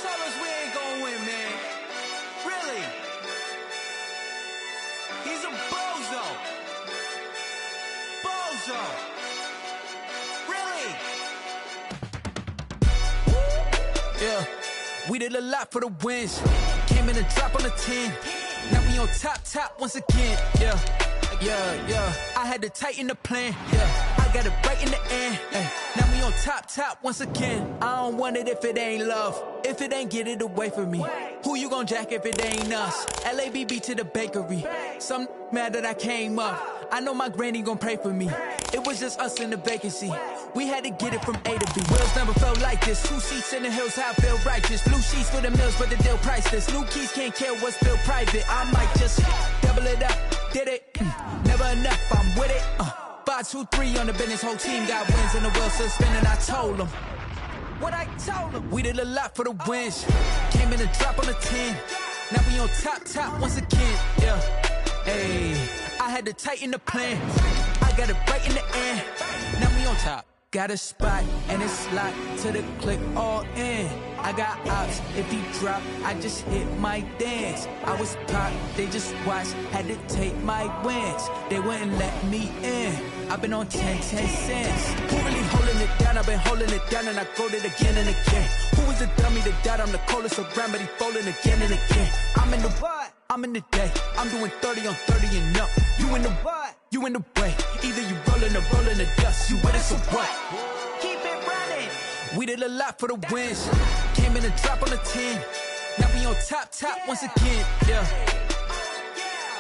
tell us we ain't gonna win, man. Really? He's a bozo. Bozo. Really? Yeah, we did a lot for the wins. Came in a drop on the 10. Now we on top once again. Yeah. I had to tighten the plan. Yeah, I got it right in the end. Now we on top once again. I don't want it if it ain't love. If it ain't, get it away from me. Who you gon' jack if it ain't us? LABB to the bakery. Some mad that I came up. I know my granny gon' pray for me. It was just us in the vacancy. We had to get it from A to B. Wheels never felt like this. 2 seats in the hills, how I feel righteous. Blue sheets for the mills, but the deal priceless. New keys can't care what's built private. I might just double it up. Did it? Never enough, I'm with it. 5, 2, 3 on the business. Whole team got wins and the wheels still spinning. I told them what I told them. We did a lot for the wins. Came in a drop on the 10. Now we on top once again. Yeah. Hey, I had to tighten the plan. I got it right in the end. Now we on top. Got a spot and it's locked to the click all in. I got ops, if he drop, I just hit my dance. I was popped, they just watched, had to take my wins. They wouldn't let me in. I've been on 10 cents. Who really holding it down? I've been holding it down and I quote it again and again. Who is the dummy that died? I'm the coldest around, but he folding again and again. I'm in the what? I'm in the day. I'm doing 30 on 30 and up. You in the what? You in the way. Either you rolling or rolling the dust. You with us or what? Keep it running. We did a lot for the wins. Came in a drop on the 10. Now we on top once again. Yeah.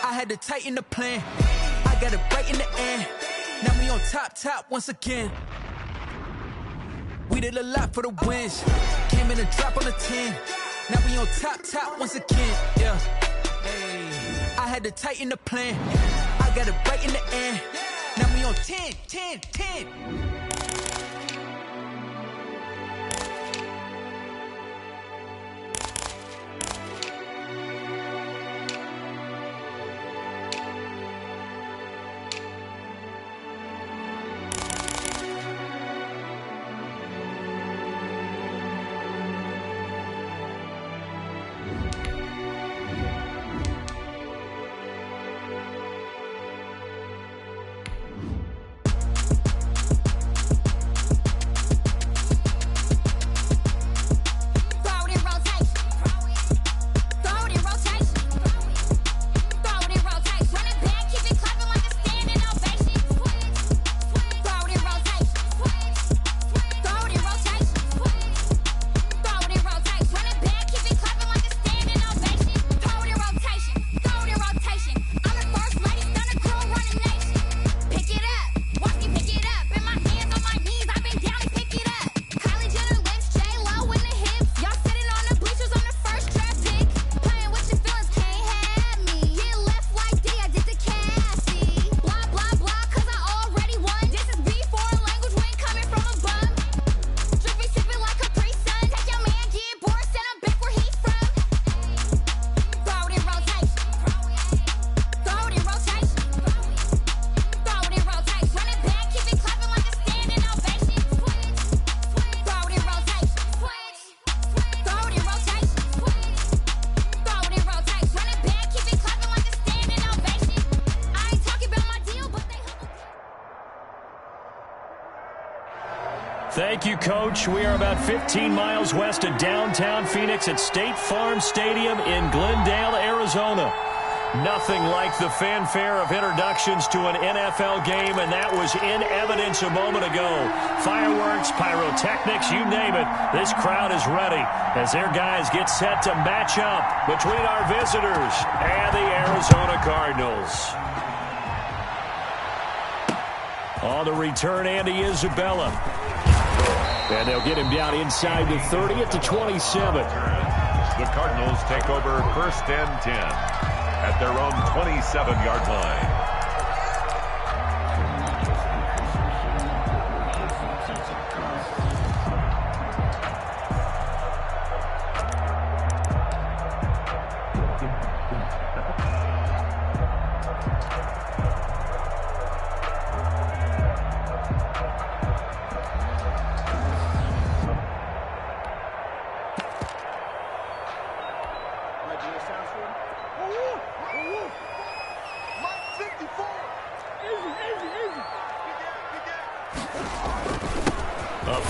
I had to tighten the plan. I got it right in the end. Now we on top once again. We did a lot for the wins. Came in a drop on the 10. Now we on top once again. Yeah. Hey, I had to tighten the plan. I got it right in the end. Now we on 10. Thank you, Coach. We are about 15 miles west of downtown Phoenix at State Farm Stadium in Glendale, Arizona. Nothing like the fanfare of introductions to an NFL game, and that was in evidence a moment ago. Fireworks, pyrotechnics, you name it. This crowd is ready as their guys get set to match up between our visitors and the Arizona Cardinals. On the return, Andy Isabella. And they'll get him down inside the 30 at the 27. The Cardinals take over 1st and 10 at their own 27-yard line.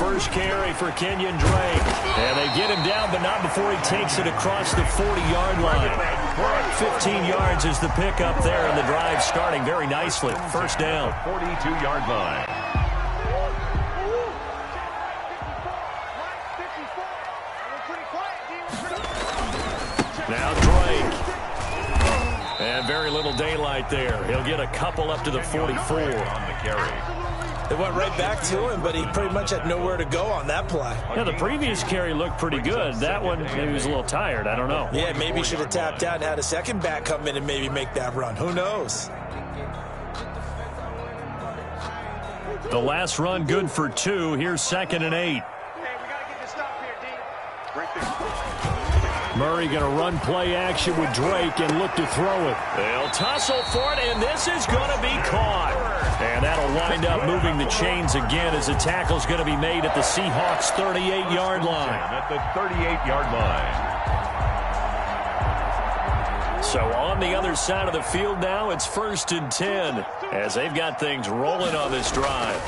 first carry for Kenyon Drake. And they get him down, but not before he takes it across the 40-yard line. 15 yards is the pickup there, and the drive starting very nicely. First down. 42-yard line. Now Drake. And very little daylight there. He'll get a couple up to the 44 on the carry. They went right back to him, but he pretty much had nowhere to go on that play. Yeah, the previous carry looked pretty good. That one, maybe he was a little tired. I don't know. Yeah, maybe he should have tapped out and had a second back come in and maybe make that run. Who knows? The last run good for 2. Here's 2nd and 8. Murray going to run play action with Drake and look to throw it. They'll tussle for it, and this is going to be caught. And that'll wind up moving the chains again as the tackle's going to be made at the Seahawks' 38-yard line. At the 38-yard line. So on the other side of the field now, it's 1st and 10 as they've got things rolling on this drive.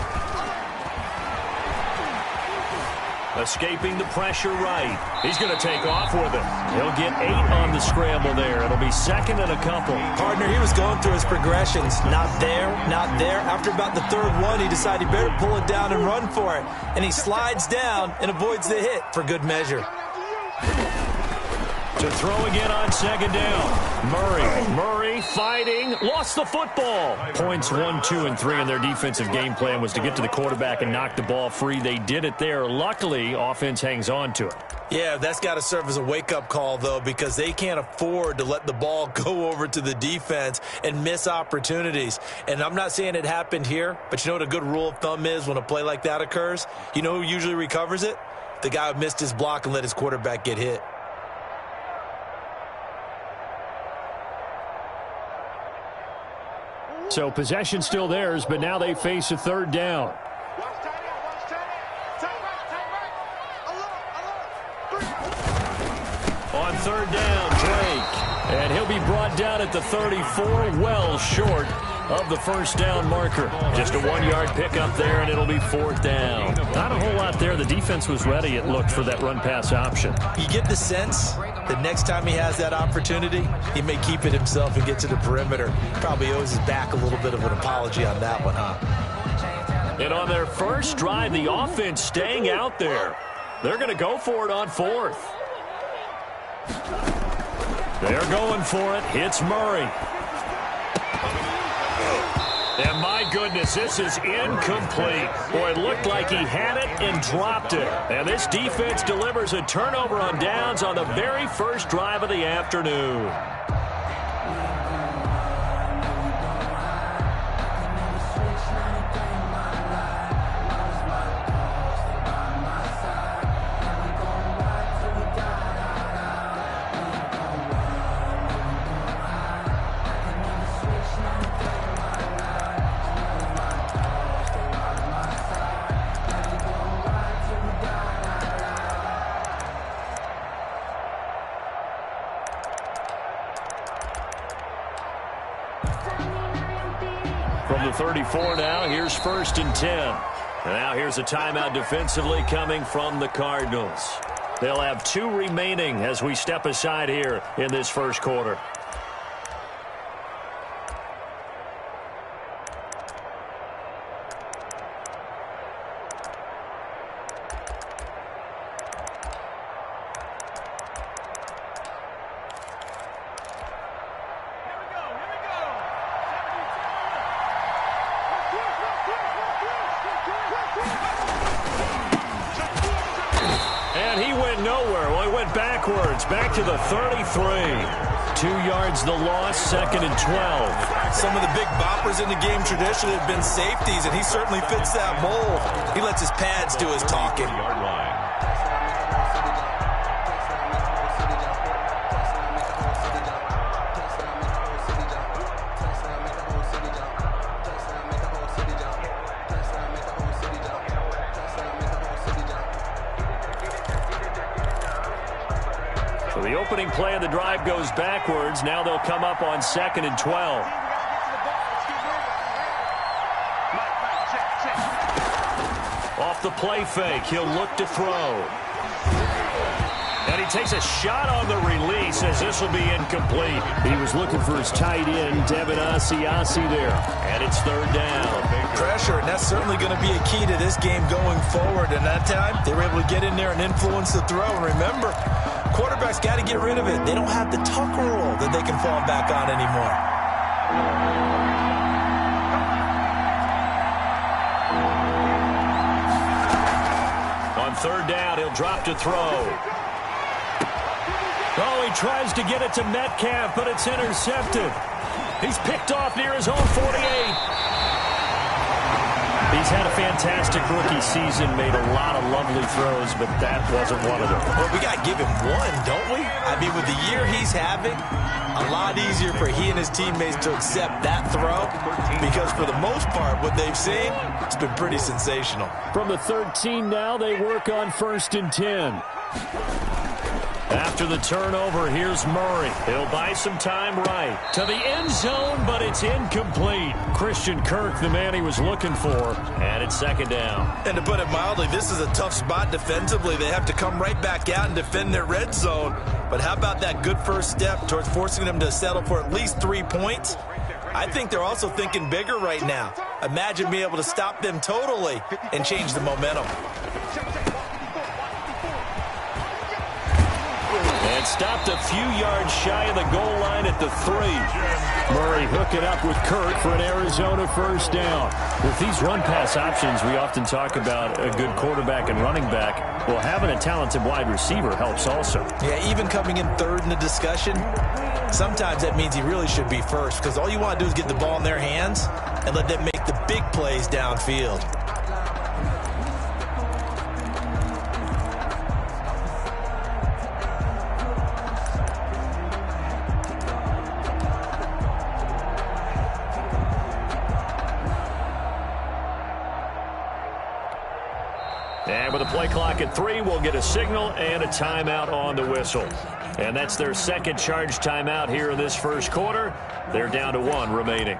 Escaping the pressure right. He's going to take off with it. He'll get 8 on the scramble there. It'll be 2nd and a couple. Partner, he was going through his progressions. Not there, not there. After about the 3rd one, he decided he better pull it down and run for it. And he slides down and avoids the hit for good measure. To throw again on 2nd down. Murray fighting, lost the football. Points 1, 2, and 3 in their defensive game plan was to get to the quarterback and knock the ball free. They did it there. Luckily, offense hangs on to it. Yeah, that's got to serve as a wake-up call, though, because they can't afford to let the ball go over to the defense and miss opportunities. And I'm not saying it happened here, but you know what a good rule of thumb is when a play like that occurs? You know who usually recovers it? The guy who missed his block and let his quarterback get hit. So possession still theirs, but now they face a 3rd down. On 3rd down, Drake. And he'll be brought down at the 34, well short of the first down marker. Just a 1-yard pickup there, and it'll be 4th down. Not a whole lot there. The defense was ready, it looked, for that run-pass option. You get the sense that next time he has that opportunity, he may keep it himself and get to the perimeter. Probably owes his back a little bit of an apology on that one, huh? And on their first drive, the offense staying out there. They're going to go for it on 4th. They're going for it. Hits Murray. And my goodness, this is incomplete. Boy, it looked like he had it and dropped it. And this defense delivers a turnover on downs on the very first drive of the afternoon. From the 34 now, here's 1st and 10. And now here's a timeout defensively coming from the Cardinals. They'll have 2 remaining as we step aside here in this first quarter. Back to the 33. 2 yards the loss, 2nd and 12. Some of the big boppers in the game traditionally have been safeties, and he certainly fits that mold. He lets his pads do his talking. The opening play of the drive goes backwards. Now they'll come up on 2nd and 12. Off the play fake. He'll look to throw. And he takes a shot on the release as this will be incomplete. He was looking for his tight end, Devin Asiasi there. And it's third down. Pressure, and that's certainly going to be a key to this game going forward. And that time, they were able to get in there and influence the throw. And remember, quarterbacks got to get rid of it. They don't have the tuck rule that they can fall back on anymore. On third down, he'll drop to throw. Oh, he tries to get it to Metcalf, but it's intercepted. He's picked off near his own 48. He's had a fantastic rookie season, made a lot of lovely throws, but that wasn't one of them. Well, we got to give him one, don't we? I mean, with the year he's having, a lot easier for he and his teammates to accept that throw because for the most part, what they've seen, it's been pretty sensational. From the 13 now, they work on 1st and 10. After the turnover, here's Murray. He'll buy some time right to the end zone, but it's incomplete. Christian Kirk, the man he was looking for, and it's second down. And to put it mildly, this is a tough spot defensively. They have to come right back out and defend their red zone. But how about that good first step towards forcing them to settle for at least 3 points? I think they're also thinking bigger right now. Imagine being able to stop them totally and change the momentum. And stopped a few yards shy of the goal line at the 3. Murray hooking up with Kirk for an Arizona first down. With these run-pass options, we often talk about a good quarterback and running back. Well, having a talented wide receiver helps also. Yeah, even coming in third in the discussion, sometimes that means he really should be first because all you want to do is get the ball in their hands and let them make the big plays downfield. And with a play clock at 3, we'll get a signal and a timeout on the whistle. And that's their second charge timeout here in this first quarter. They're down to 1 remaining.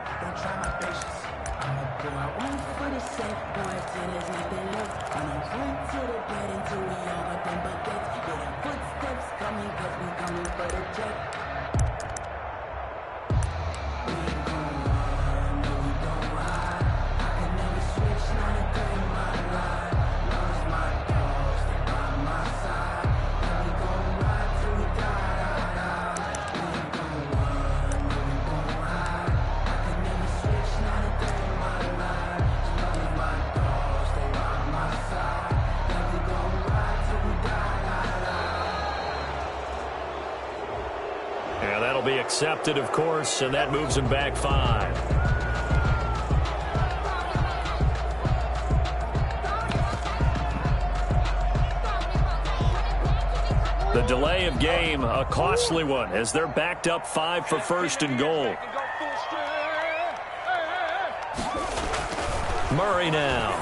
Be accepted, of course, and that moves him back 5. The delay of game, a costly one, as they're backed up 5 for 1st and goal. Murray now.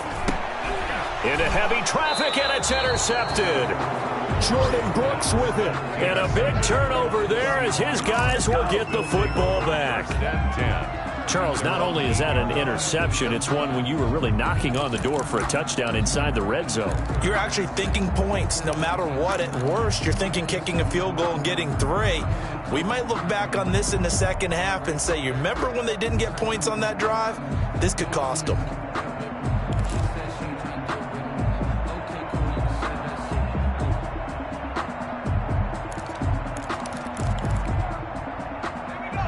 Into heavy traffic, and it's intercepted. Jordan Brooks with it. And a big turnover there as his guys will get the football back. Charles, not only is that an interception, it's one when you were really knocking on the door for a touchdown inside the red zone. You're actually thinking points no matter what. At worst, you're thinking kicking a field goal and getting 3. We might look back on this in the second half and say, you remember when they didn't get points on that drive? This could cost them.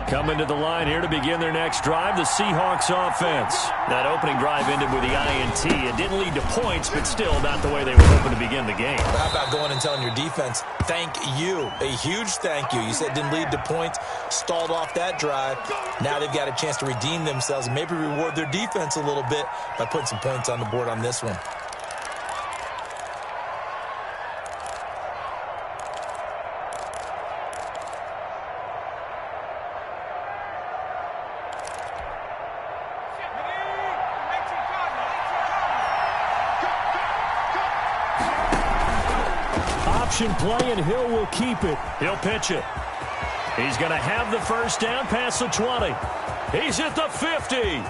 Coming to the line here to begin their next drive, the Seahawks offense. That opening drive ended with the INT. It didn't lead to points, but still not the way they were hoping to begin the game. How about going and telling your defense, thank you, a huge thank you. You said it didn't lead to points, stalled off that drive. Now they've got a chance to redeem themselves and maybe reward their defense a little bit by putting some points on the board on this one. Play, and Hill will keep it. He'll pitch it. He's going to have the first down past the 20. He's at the 50.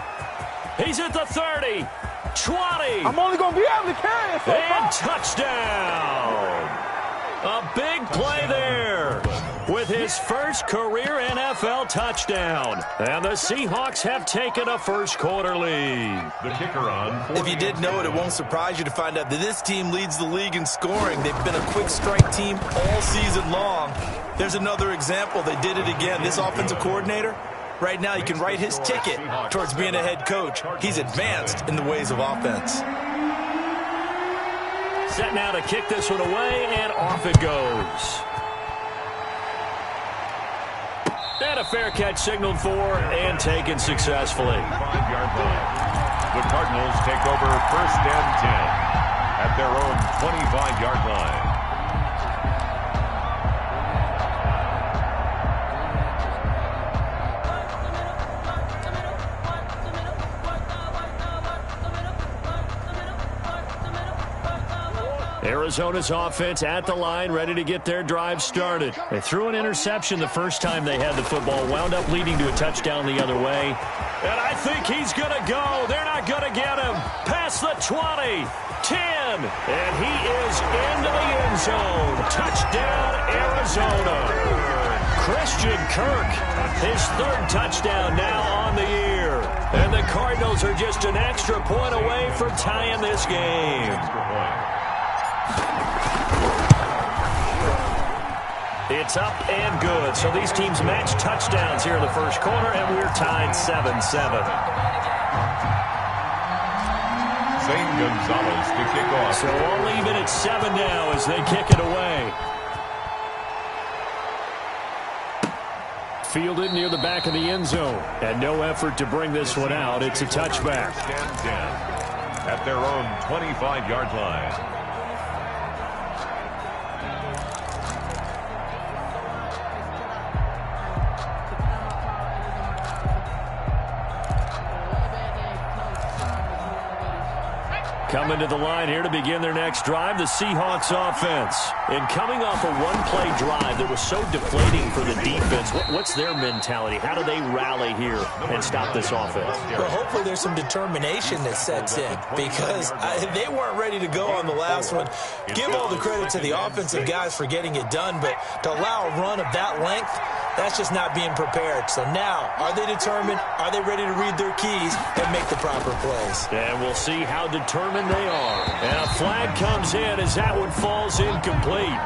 He's at the 30. 20. I'm only going to be able to carry it so And far. touchdown. A big play there with his first career NFL touchdown. And the Seahawks have taken a first-quarter lead. The kicker on. If you didn't know it, it won't surprise you to find out that this team leads the league in scoring. They've been a quick strike team all season long. There's another example. They did it again. This offensive coordinator, right now, you can write his ticket towards being a head coach. He's advanced in the ways of offense. Set now to kick this one away, and off it goes. And a fair catch signaled for and taken successfully. 5-yard line. The Cardinals take over 1st and 10 at their own 25-yard line. Arizona's offense at the line, ready to get their drive started. They threw an interception the first time they had the football, wound up leading to a touchdown the other way. And I think he's going to go. They're not going to get him. Past the 20, 10, and he is into the end zone. Touchdown, Arizona. Christian Kirk, his 3rd touchdown now on the year. And the Cardinals are just an extra point away from tying this game. It's up and good. So these teams match touchdowns here in the first quarter, and we're tied 7-7. Zane Gonzalez to kick off. So all even at 7 now as they kick it away. Fielded near the back of the end zone. And no effort to bring this one out. It's a touchback. 10 at their own 25-yard line. Coming to the line here to begin their next drive, the Seahawks offense. And coming off a one-play drive that was so deflating for the defense, what's their mentality? How do they rally here and stop this offense? Well, hopefully there's some determination that sets in because they weren't ready to go on the last one. Give all the credit to the offensive guys for getting it done, but to allow a run of that length, that's just not being prepared. So now, are they determined? Are they ready to read their keys and make the proper plays? And we'll see how determined they are. And a flag comes in as that one falls incomplete.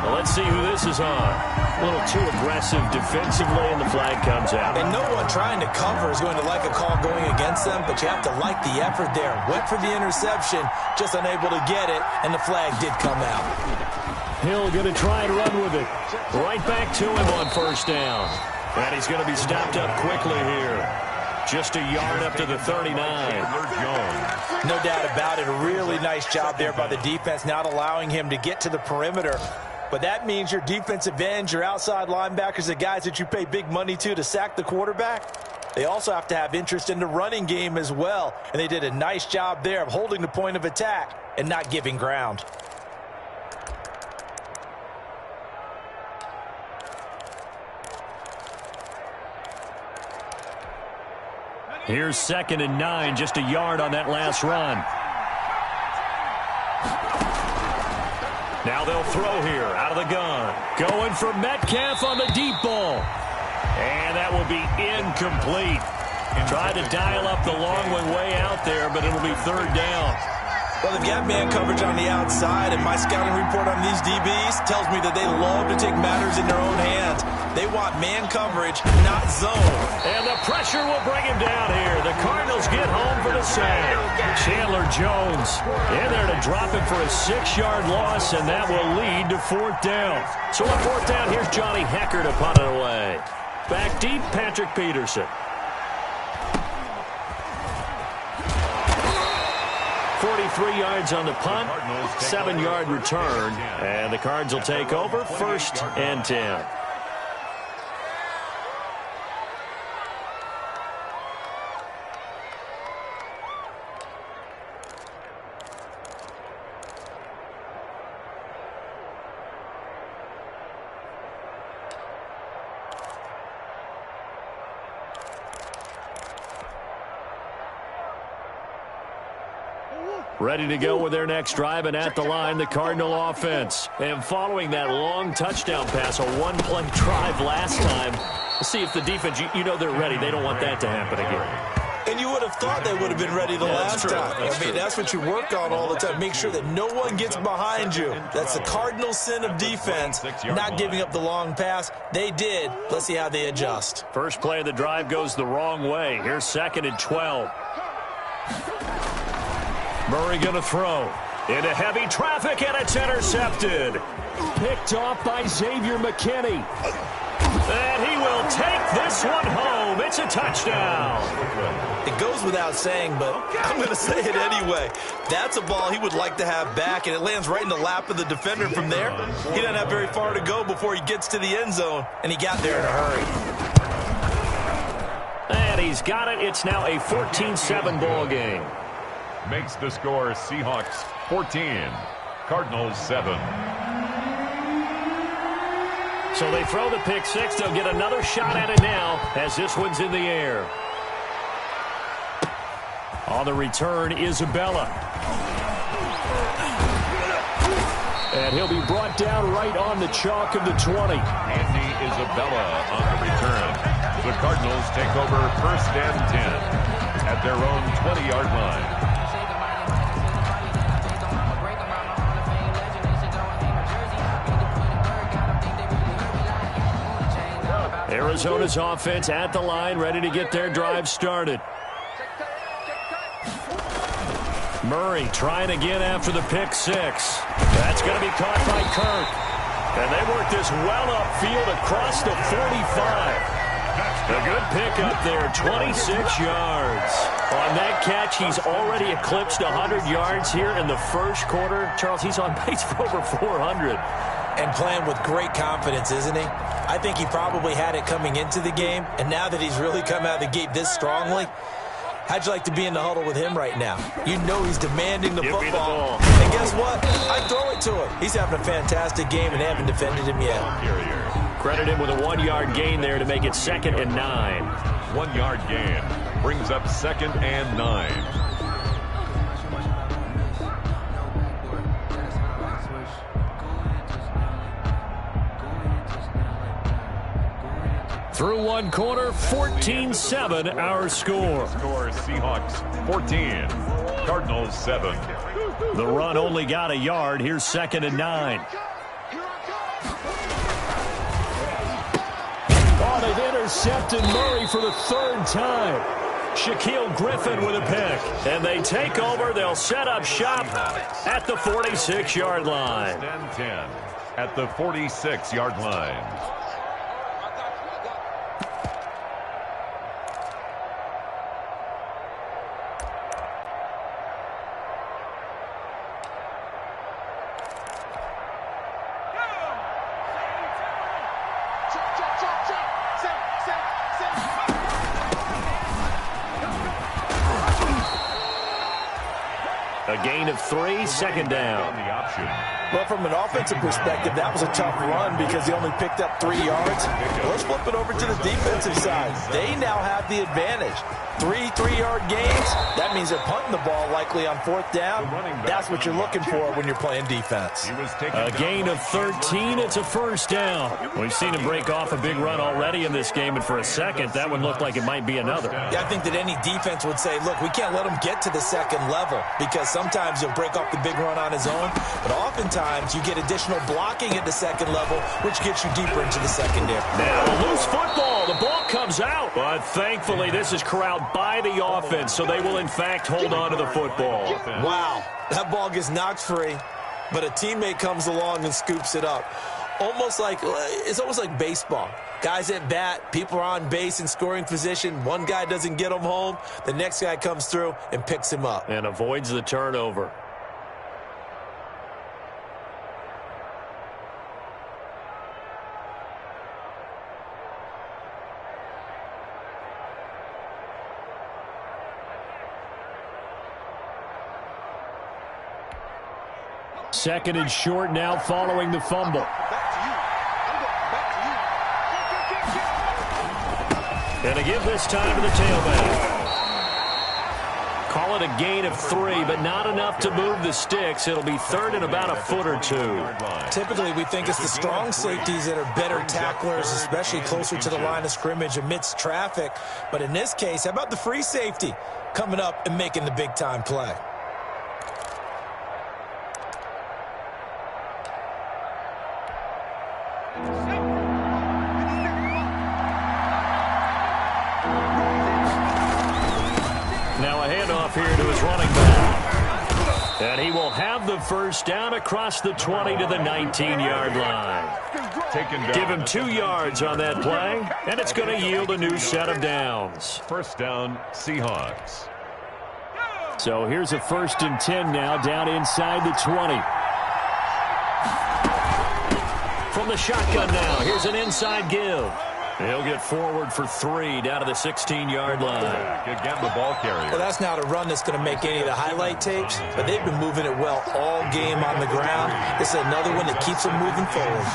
Well, let's see who this is on. A little too aggressive defensively, and the flag comes out. And no one trying to cover is going to like a call going against them, but you have to like the effort there. Went for the interception, just unable to get it, and the flag did come out. Hill going to try and run with it. Right back to him on 1st down. And he's going to be stopped up quickly here. Just a yard up to the 39. No doubt about it. A really nice job there by the defense, not allowing him to get to the perimeter. But that means your defensive ends, your outside linebackers, the guys that you pay big money to sack the quarterback, they also have to have interest in the running game as well. And they did a nice job there of holding the point of attack and not giving ground. Here's 2nd and 9, just a yard on that last run. Now they'll throw here out of the gun. Going for Metcalf on the deep ball. And that will be incomplete. Tried to dial up the long one way out there, but it'll be 3rd down. Well, they've got man coverage on the outside, and my scouting report on these DBs tells me that they love to take matters in their own hands. They want man coverage, not zone. And the pressure will bring him down here. The Cardinals get home for the save. Chandler Jones in there to drop it for a 6-yard loss, and that will lead to 4th down. So on 4th down, here's Johnny Hecker to punt it away. Back deep, Patrick Peterson. 43 yards on the punt, 7-yard return, and the Cards will take over 1st and 10. Ready to go with their next drive, and at the line, the Cardinal offense. And following that long touchdown pass, a one-play drive last time, let's see if the defense, you know they're ready. They don't want that to happen again. And you would have thought they would have been ready the last time. That's what you work on all the time. Make sure that no one gets behind you. That's the cardinal sin of defense, not giving up the long pass. They did. Let's see how they adjust. First play of the drive goes the wrong way. Here's 2nd and 12. Murray going to throw. Into heavy traffic, and it's intercepted. Picked off by Xavier McKinney. And he will take this one home. It's a touchdown. It goes without saying, but I'm going to say it anyway. That's a ball he would like to have back, and it lands right in the lap of the defender from there. He doesn't have very far to go before he gets to the end zone, and he got there in a hurry. And he's got it. It's now a 14-7 ball game. Makes the score Seahawks 14, Cardinals 7. So they throw the pick six. They'll get another shot at it now as this one's in the air. On the return, Isabella. And he'll be brought down right on the chalk of the 20. Andy Isabella on the return. The Cardinals take over 1st and 10 at their own 20-yard line. Arizona's offense at the line, ready to get their drive started. Murray trying again after the pick six. That's going to be caught by Kirk. And they work this well upfield across the 45. A good pickup there, 26 yards. On that catch, he's already eclipsed 100 yards here in the first quarter. Charles, he's on pace for over 400. And playing with great confidence, isn't he? I think he probably had it coming into the game, and now that he's really come out of the gate this strongly, how'd you like to be in the huddle with him right now? You know he's demanding the football. And guess what? I throw it to him. He's having a fantastic game, and they haven't defended him yet. Credit him with a 1-yard gain there to make it 2nd and 9. 1-yard gain brings up 2nd and 9. Through one quarter, 14-7 our score. Score Seahawks 14, Cardinals 7. The run only got a yard. Here's 2nd and 9. Oh, they've intercepted Murray for the 3rd time. Shaquille Griffin with a pick. And they take over. They'll set up shop at the 46-yard line. 10 at the 46-yard line. A gain of 3, 2nd down. The option. Well, from an offensive perspective, that was a tough run because he only picked up 3 yards. Let's flip it over to the defensive side. They now have the advantage. 3 3-yard gains. That means they're punting the ball likely on 4th down. That's what you're looking for when you're playing defense. A gain of 13. It's a 1st down. We've seen him break off a big run already in this game, and for a second, that one looked like it might be another. Yeah, I think that any defense would say, look, we can't let him get to the 2nd level because sometimes he'll break off the big run on his own, but oftentimes you get additional blocking at the 2nd level, which gets you deeper into the secondary. Now a loose football. The ball comes out, but thankfully this is corralled by the offense, so they will in fact hold on to the football. Wow, that ball gets knocked free, but a teammate comes along and scoops it up. It's almost like baseball. Guys at bat, people are on base in scoring position. One guy doesn't get him home. The next guy comes through and picks him up. And avoids the turnover. Second and short now following the fumble. And a give this time to the tailback. Call it a gain of 3, but not enough to move the sticks. It'll be third and about a foot or 2. Typically, we think it's the strong safeties that are better tacklers, especially closer to the line of scrimmage amidst traffic. But in this case, how about the free safety coming up and making the big-time play? Now a handoff here to his running back. And he will have the first down across the 20 to the 19-yard line. Give him 2 yards on that play, and it's going to yield a new set of downs. First down, Seahawks. So here's a 1st and 10 now, down inside the 20. From the shotgun now, here's an inside give. He'll get forward for 3 down to the 16-yard line. Again, the ball carrier. Well, that's not a run that's going to make any of the highlight tapes, but they've been moving it well all game on the ground. This is another one that keeps them moving forward.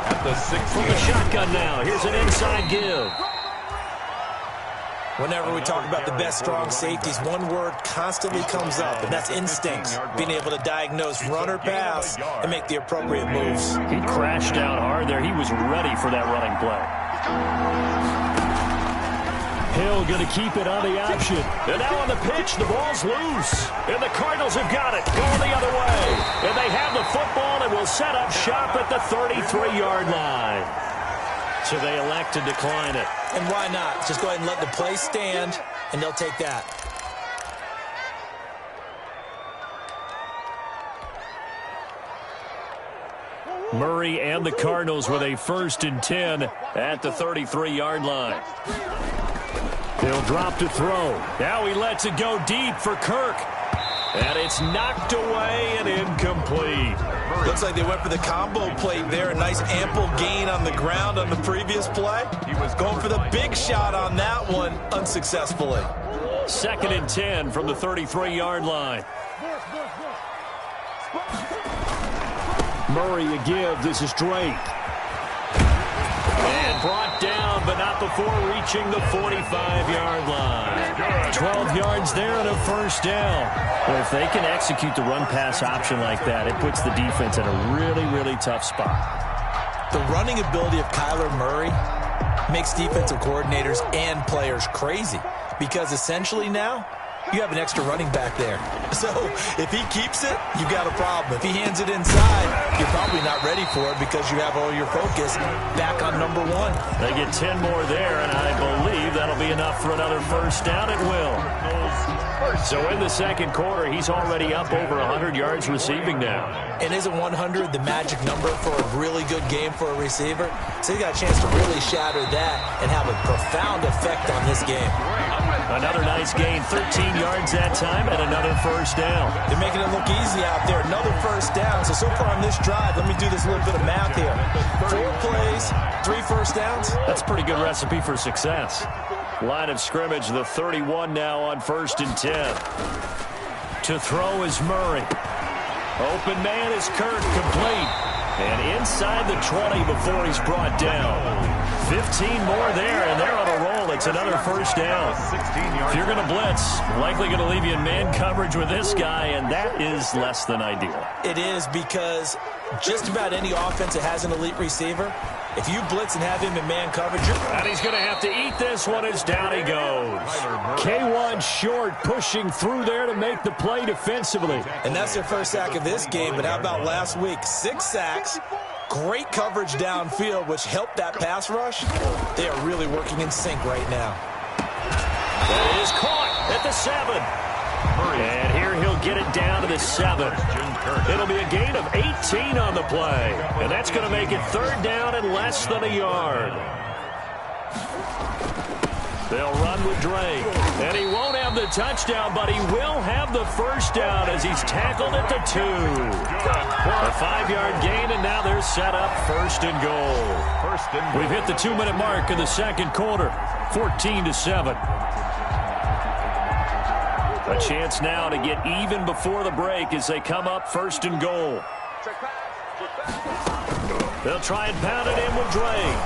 At the 6. From the shotgun now, here's an inside give. Whenever we talk about the best strong safeties, one word constantly comes up, and that's instincts. Being able to diagnose run or pass and make the appropriate moves. He crashed out hard there. He was ready for that running play. Hill going to keep it on the option. And now on the pitch, the ball's loose. And the Cardinals have got it, going the other way. And they have the football and will set up shop at the 33-yard line. So they elect to decline it. And why not? Just go ahead and let the play stand, and they'll take that. Murray and the Cardinals with a 1st and 10 at the 33-yard line. He'll drop to throw. Now he lets it go deep for Kirk. And it's knocked away and incomplete. Looks like they went for the combo plate there. A nice ample gain on the ground on the previous play. He was going for the big shot on that one unsuccessfully. 2nd and 10 from the 33-yard line. Murray a give. This is Drake. And brought down, but not before reaching the 45-yard line. 12 yards there and a 1st down. Well, if they can execute the run-pass option like that, it puts the defense in a really, really tough spot. The running ability of Kyler Murray makes defensive coordinators and players crazy because essentially now you have an extra running back there. So if he keeps it, you've got a problem. If he hands it inside, you're probably not ready for it because you have all your focus back on number 1. They get 10 more there, and I believe that'll be enough for another 1st down. It will. So in the 2nd quarter, he's already up over 100 yards receiving now. And isn't 100 the magic number for a really good game for a receiver? So he got a chance to really shatter that and have a profound effect on this game. Another nice gain, 13 yards that time, and another 1st down. They're making it look easy out there. Another 1st down. So far on this drive, let me do this little bit of math here. 4 plays, 3 1st downs. That's a pretty good recipe for success. Line of scrimmage, the 31 now on 1st and 10. To throw is Murray. Open man is Kirk, complete. And inside the 20 before he's brought down. 15 more there, and they're on a roll. It's another 1st down. If you're going to blitz, likely going to leave you in man coverage with this guy, and that is less than ideal. It is because just about any offense that has an elite receiver, if you blitz and have him in man coverage, and he's going to have to eat this one as down he goes. K1 short, pushing through there to make the play defensively. And that's their 1st sack of this game, but how about last week? 6 sacks, great coverage downfield, which helped that pass rush. They are really working in sync right now. That is caught at the 7. And here he'll get it down to the 7. It'll be a gain of 18 on the play. And that's going to make it 3rd down and less than a yard. They'll run with Drake. And he won't have the touchdown, but he will have the 1st down as he's tackled at the 2. A 5-yard gain, and now they're set up 1st and goal. We've hit the 2-minute mark in the 2nd quarter, 14-7. A chance now to get even before the break as they come up 1st and goal. They'll try and pound it in with Drake.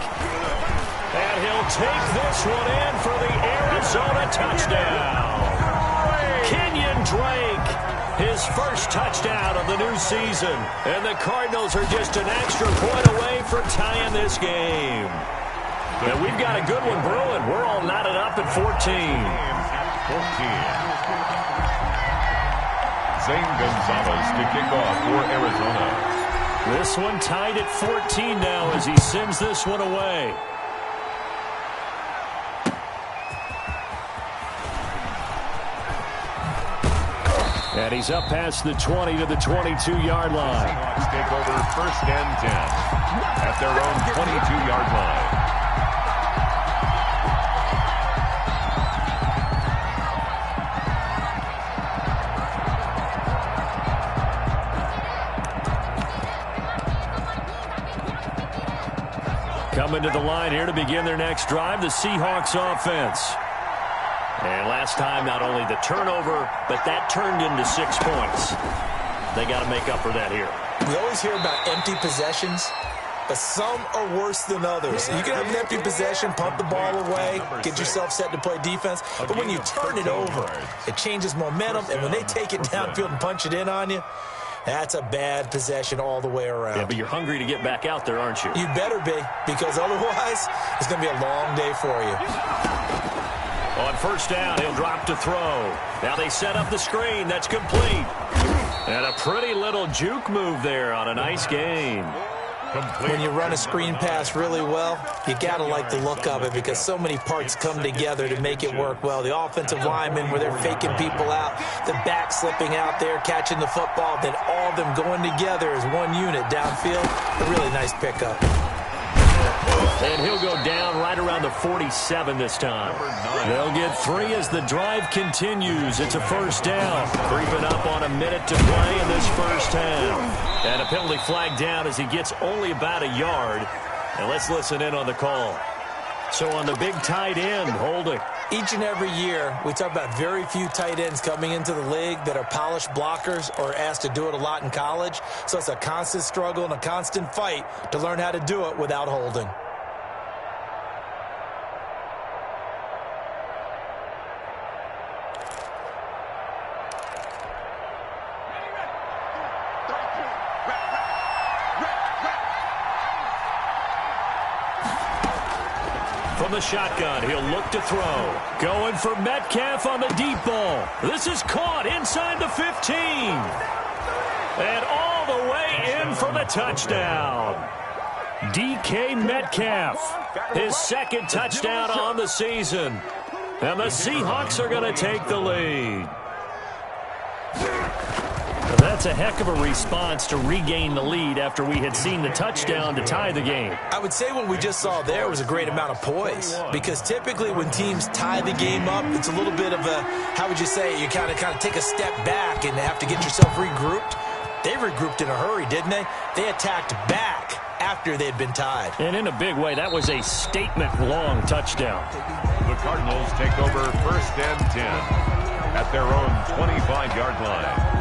And he'll take this one in for the Arizona touchdown. Kenyon Drake, his first touchdown of the new season. And the Cardinals are just an extra point away from tying this game. And we've got a good one brewing. We're all knotted up at 14. 14. Zane Gonzalez to kick off for Arizona. This one tied at 14 now as he sends this one away. And he's up past the 20 to the 22-yard line. Seahawks take over 1st and 10 at their own 22-yard line. Coming to the line here to begin their next drive, the Seahawks offense. And last time, not only the turnover, but that turned into 6 points. They got to make up for that here. We always hear about empty possessions, but some are worse than others. You can have an empty possession, pump the ball away, get yourself set to play defense, but when you turn it over, it changes momentum, and when they take it downfield and punch it in on you, that's a bad possession all the way around. Yeah, but you're hungry to get back out there, aren't you? You better be, because otherwise it's going to be a long day for you. On 1st down, he'll drop to throw. Now they set up the screen. That's complete. And a pretty little juke move there on a nice gain. When you run a screen pass really well, you got to like the look of it because so many parts come together to make it work well. The offensive linemen, where they're faking people out, the back slipping out there, catching the football, then all of them going together as one unit downfield. A really nice pickup. And he'll go down right around the 47 this time. They'll get 3 as the drive continues. It's a 1st down. Creeping up on a minute to play in this 1st half. And a penalty flag down as he gets only about a yard. And let's listen in on the call. So on the big tight end, holding. Each and every year, we talk about very few tight ends coming into the league that are polished blockers or asked to do it a lot in college. So it's a constant struggle and a constant fight to learn how to do it without holding. From the shotgun, he'll look to throw. Going for Metcalf on the deep ball. This is caught inside the 15. And all the way in for the touchdown. DK Metcalf, his 2nd touchdown on the season. And the Seahawks are going to take the lead. That's a heck of a response to regain the lead after we had seen the touchdown to tie the game. I would say what we just saw there was a great amount of poise, because typically when teams tie the game up, it's a little bit of a, how would you say it? You kind of take a step back and have to get yourself regrouped. They regrouped in a hurry, didn't they? They attacked back after they'd been tied. And in a big way, that was a statement-long touchdown. The Cardinals take over 1st and 10 at their own 25-yard line.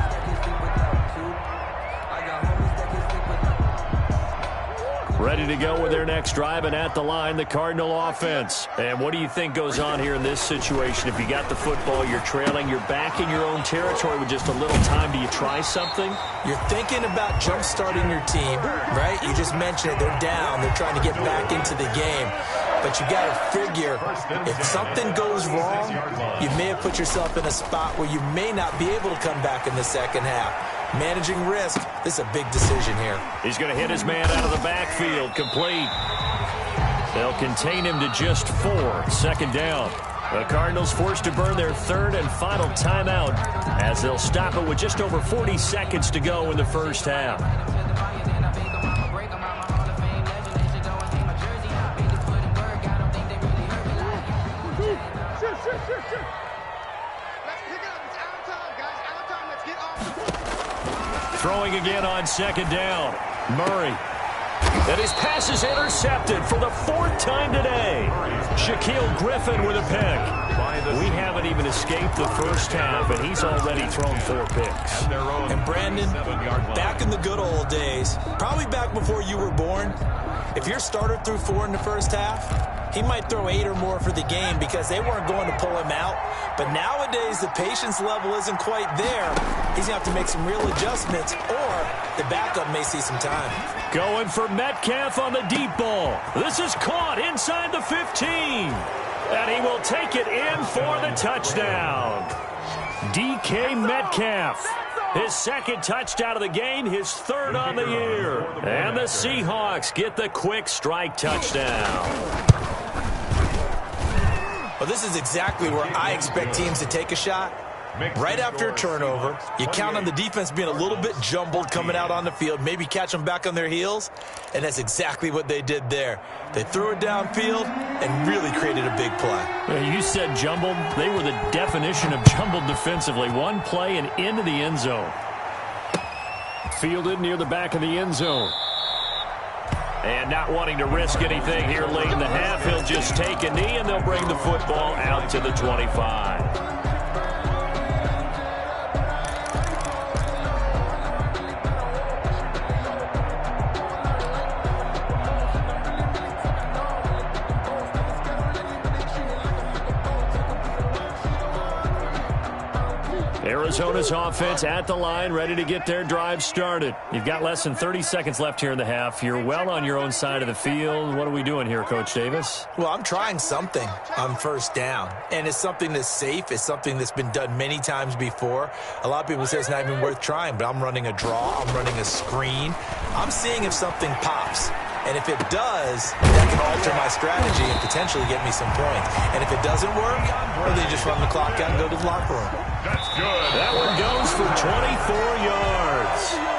Ready to go with their next drive, and at the line, the Cardinal offense. And what do you think goes on here in this situation? If you got the football, you're trailing, you're back in your own territory with just a little time. Do you try something? You're thinking about jump-starting your team, right? You just mentioned it. They're down. They're trying to get back into the game. But you got to figure, if something goes wrong, you may have put yourself in a spot where you may not be able to come back in the 2nd half. Managing risk, this is a big decision here. He's going to hit his man out of the backfield, complete. They'll contain him to just 4, 2nd down. The Cardinals forced to burn their 3rd and final timeout as they'll stop it with just over 40 seconds to go in the 1st half. Throwing again on 2nd down. Murray. And his pass is intercepted for the 4th time today. Shaquille Griffin with a pick. We haven't even escaped the 1st half, and he's already thrown 4 picks. And Brandon, back in the good old days, probably back before you were born, if your starter threw 4 in the 1st half, he might throw 8 or more for the game because they weren't going to pull him out. But nowadays, the patience level isn't quite there. He's going to have to make some real adjustments, or the backup may see some time. Going for Metcalf on the deep ball. This is caught inside the 15. And he will take it in for the touchdown. DK Metcalf. His second touchdown of the game, his third on the year. And the Seahawks get the quick strike touchdown. Well, this is exactly where I expect teams to take a shot. Right after a turnover, you count on the defense being a little bit jumbled coming out on the field, maybe catch them back on their heels, and that's exactly what they did there. They threw it downfield and really created a big play. Yeah, you said jumbled. They were the definition of jumbled defensively. One play and into the end zone. Fielded near the back of the end zone. And not wanting to risk anything here late in the half, he'll just take a knee, and they'll bring the football out to the 25. Arizona's offense at the line, ready to get their drive started. You've got less than 30 seconds left here in the half. You're well on your own side of the field. What are we doing here, Coach Davis? Well, I'm trying something on first down, and it's something that's safe. It's something that's been done many times before. A lot of people say it's not even worth trying, but I'm running a draw. I'm running a screen. I'm seeing if something pops. And if it does, that can alter my strategy and potentially get me some points. And if it doesn't work, well, they just run the clock out and go to the locker room. That's good. That one goes for 24 yards.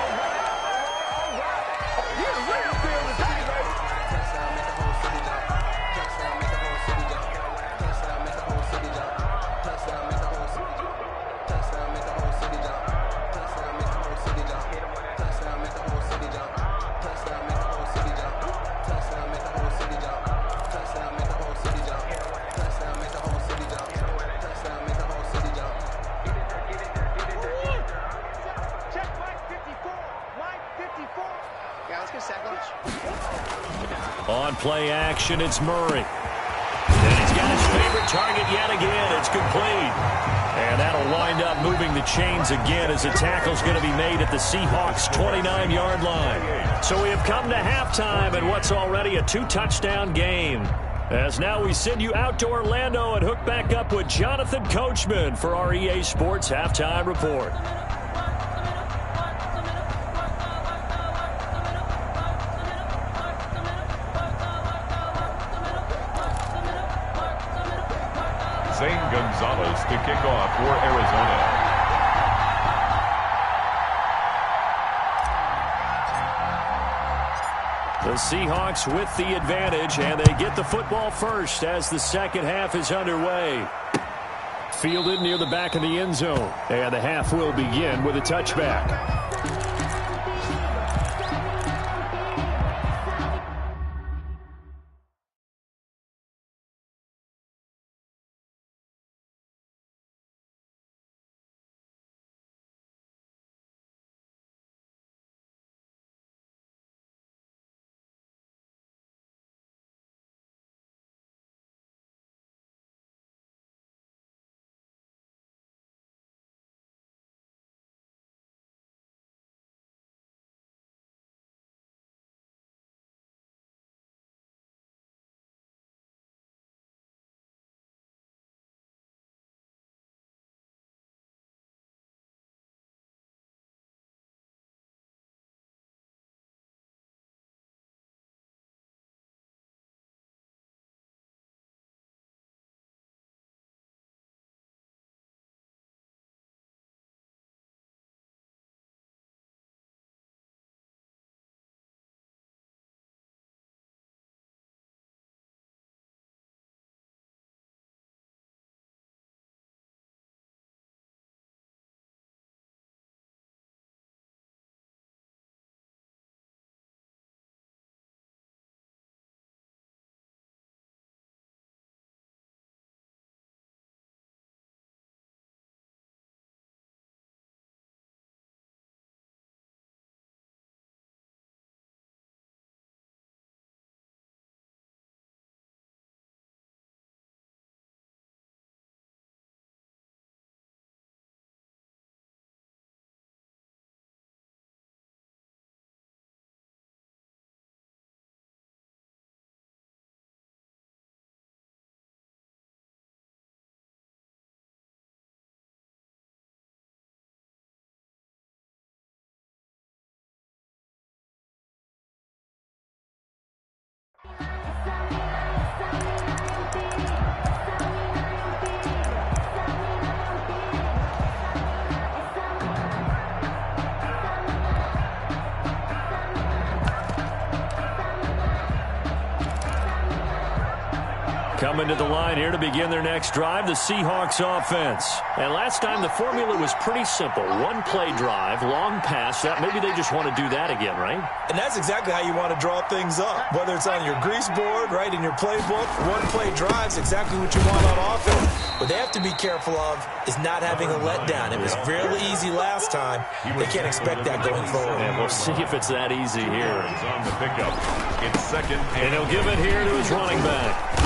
On play action, it's Murray. And he's got his favorite target yet again. It's complete. And that'll wind up moving the chains again as the tackle's going to be made at the Seahawks' 29-yard line. So we have come to halftime in what's already a 2-touchdown game. As now we send you out to Orlando and hook back up with Jonathan Coachman for our EA Sports Halftime Report. Zane Gonzalez to kick off for Arizona. The Seahawks with the advantage, and they get the football first as the second half is underway. Fielded near the back of the end zone, and the half will begin with a touchback. Coming to the line here to begin their next drive, the Seahawks offense. And last time the formula was pretty simple. One play drive, long pass. Maybe they just want to do that again, right? And that's exactly how you want to draw things up. Whether it's on your grease board, right, in your playbook, one play drive's exactly what you want on offense. What they have to be careful of is not having a letdown. It was fairly easy last time. They can't expect that going forward. And we'll see if it's that easy here. He's on the pickup. It's second. And he'll give it here to his running back.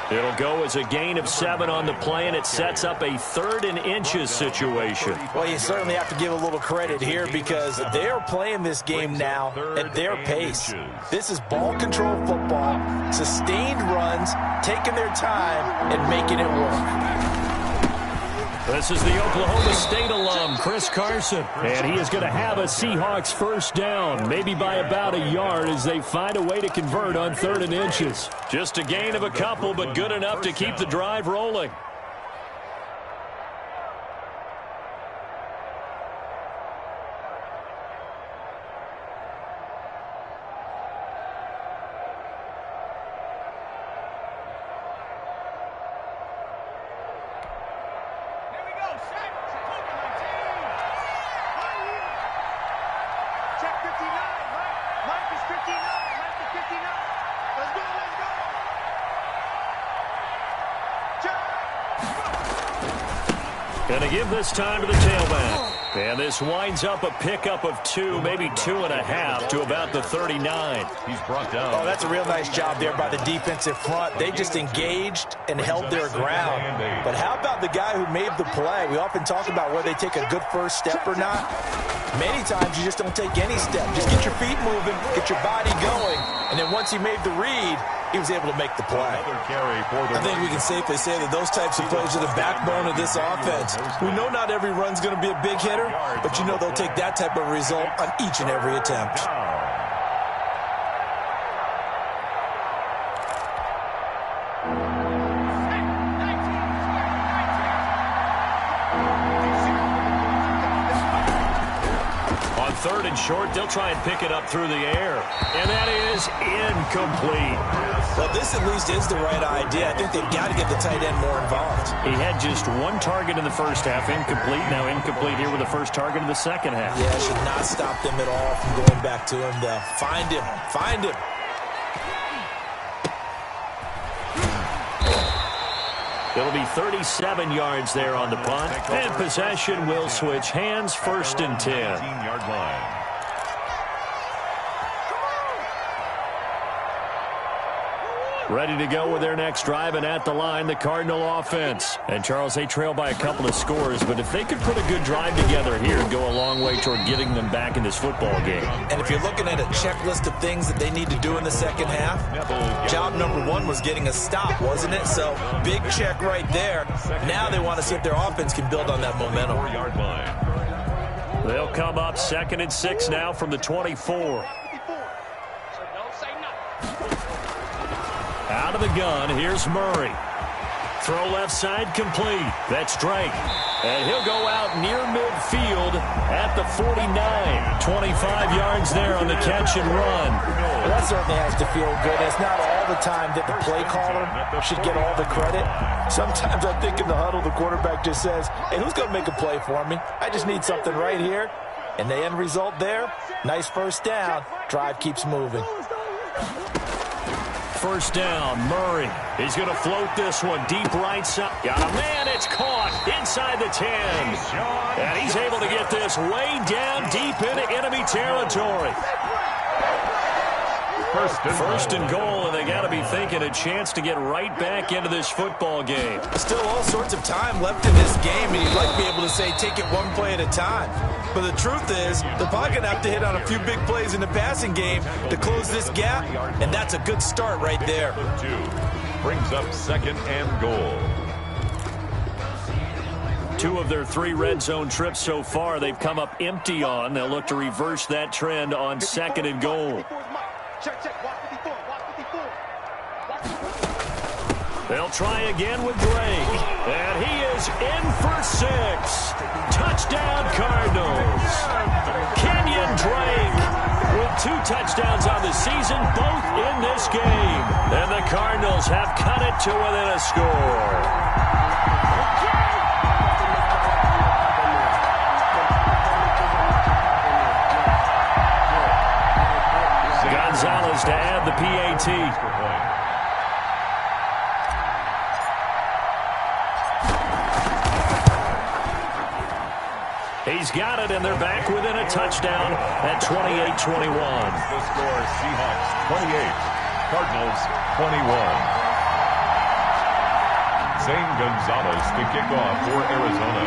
It'll go as a gain of 7 on the play, and it sets up a 3rd and inches situation. Well, you certainly have to give a little credit here because they're playing this game now at their pace. This is ball control football, sustained runs, taking their time, and making it work. This is the Oklahoma State alum, Chris Carson. And he is going to have a Seahawks first down, maybe by about a yard as they find a way to convert on 3rd and inches. Just a gain of a couple, but good enough to keep the drive rolling. Going to give this time to the tailback. And this winds up a pickup of 2, maybe 2.5 to about the 39. He's brought down. Oh, that's a real nice job there by the defensive front. They just engaged and held their ground. But how about the guy who made the play? We often talk about whether they take a good first step or not. Many times you just don't take any step. Just get your feet moving, get your body going, and then once he made the read, he was able to make the play. I think we can safely say that those types of plays are the backbone of this offense. We know not every run's going to be a big hitter, but you know they'll take that type of result on each and every attempt. On 3rd and short, they'll try and pick it up through the air. And that is incomplete. Well, this at least is the right idea. I think they've got to get the tight end more involved. He had just 1 target in the first half, incomplete. Now incomplete here with the first target in the second half. Yeah, it should not stop them at all from going back to him. Find him. Find him. It'll be 37 yards there on the punt. And possession will switch hands, 1st and 10. 15-yard line. Ready to go with their next drive, and at the line, the Cardinal offense. And, Charles, they trail by a couple of scores, but if they could put a good drive together here, it'd go a long way toward getting them back in this football game. And if you're looking at a checklist of things that they need to do in the second half, job number 1 was getting a stop, wasn't it? So, big check right there. Now they want to see if their offense can build on that momentum. 4-yard line. They'll come up 2nd and 6 now from the 24. Out of the gun, here's Murray. Throw left side complete. That's Drake. And he'll go out near midfield at the 49. 25 yards there on the catch and run. Well, that certainly has to feel good. It's not all the time that the play caller should get all the credit. Sometimes I think in the huddle, the quarterback just says, hey, who's going to make a play for me? I just need something right here. And the end result there, nice first down. Drive keeps moving. First down, Murray. He's going to float this one deep right side. Got a man, it's caught inside the 10. And he's able to get this way down deep into enemy territory. First and goal, and they got to be thinking a chance to get right back into this football game. Still all sorts of time left in this game, and you'd like to be able to say take it one play at a time. But the truth is, they're probably going to have to hit on a few big plays in the passing game to close this gap, and that's a good start right there. 2 brings up 2nd and goal. 2 of their 3 red zone trips so far, they've come up empty on. They'll look to reverse that trend on 2nd and goal. Check, watch 54. They'll try again with Drake. And he is in for 6. Touchdown, Cardinals. Kenyon Drake with 2 touchdowns on the season, both in this game. And the Cardinals have cut it to within a score. Gonzalez to add the PAT. He's got it, and they're back within a touchdown at 28-21. The score, Seahawks 28, Cardinals 21. Zane Gonzalez to kick off for Arizona.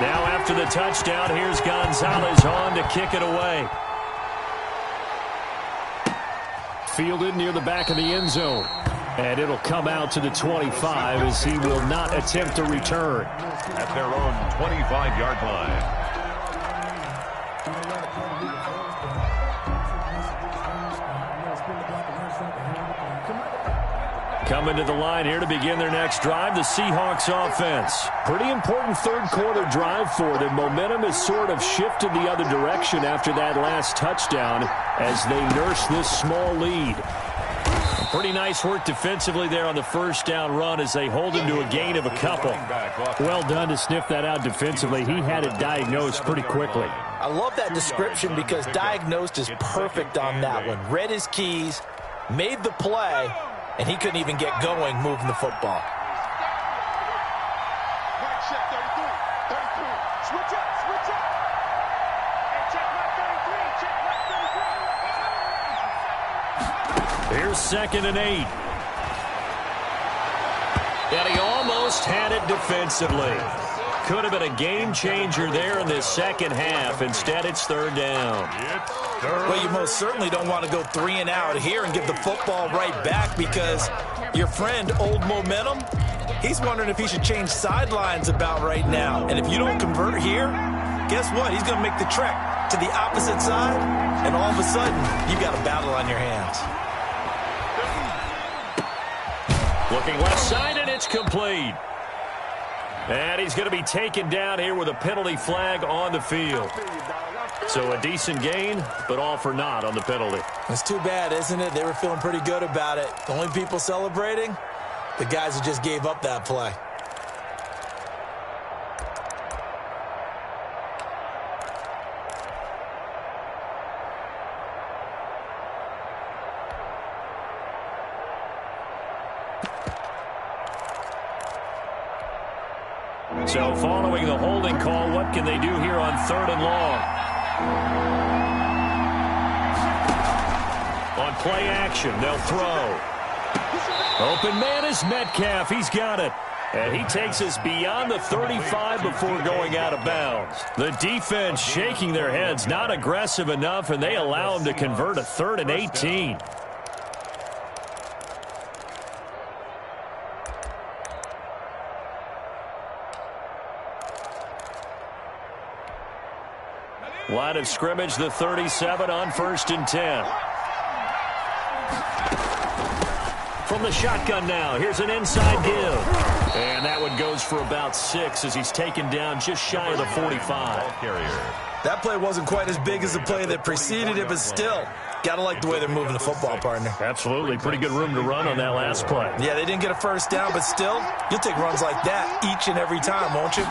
Now after the touchdown, here's Gonzalez on to kick it away. Fielded near the back of the end zone. And it'll come out to the 25 as he will not attempt a return. At their own 25-yard line. Coming to the line here to begin their next drive, the Seahawks offense. Pretty important third-quarter drive for them. Momentum has sort of shifted the other direction after that last touchdown as they nurse this small lead. Pretty nice work defensively there on the first down run as they hold him to a gain of a couple. Well done to sniff that out defensively. He had it diagnosed pretty quickly. I love that description because diagnosed is perfect on that one. Read his keys, made the play, and he couldn't even get going moving the football. Here's 2nd and 8. And he almost had it defensively. Could have been a game changer there in this second half. Instead, it's 3rd down. Well, you most certainly don't want to go 3 and out here and give the football right back because your friend, Old Momentum, he's wondering if he should change sidelines about right now. And if you don't convert here, guess what? He's going to make the trek to the opposite side, and all of a sudden, you've got a battle on your hands. Looking left side, and it's complete. And he's going to be taken down here with a penalty flag on the field. So a decent gain, but all for naught on the penalty. It's too bad, isn't it? They were feeling pretty good about it. The only people celebrating, the guys who just gave up that play. So following the holding call, what can they do here on 3rd and long? On play action, they'll throw. Open man is Metcalf. He's got it. And he takes us beyond the 35 before going out of bounds. The defense shaking their heads, not aggressive enough, and they allow him to convert a 3rd and 18. Line of scrimmage, the 37 on 1st and 10. From the shotgun now, here's an inside give. And that one goes for about 6 as he's taken down just shy of the 45. That play wasn't quite as big as the play that preceded it, but still, got to like the way they're moving the football, partner. Absolutely. Pretty good room to run on that last play. Yeah, they didn't get a first down, but still, you'll take runs like that each and every time, won't you?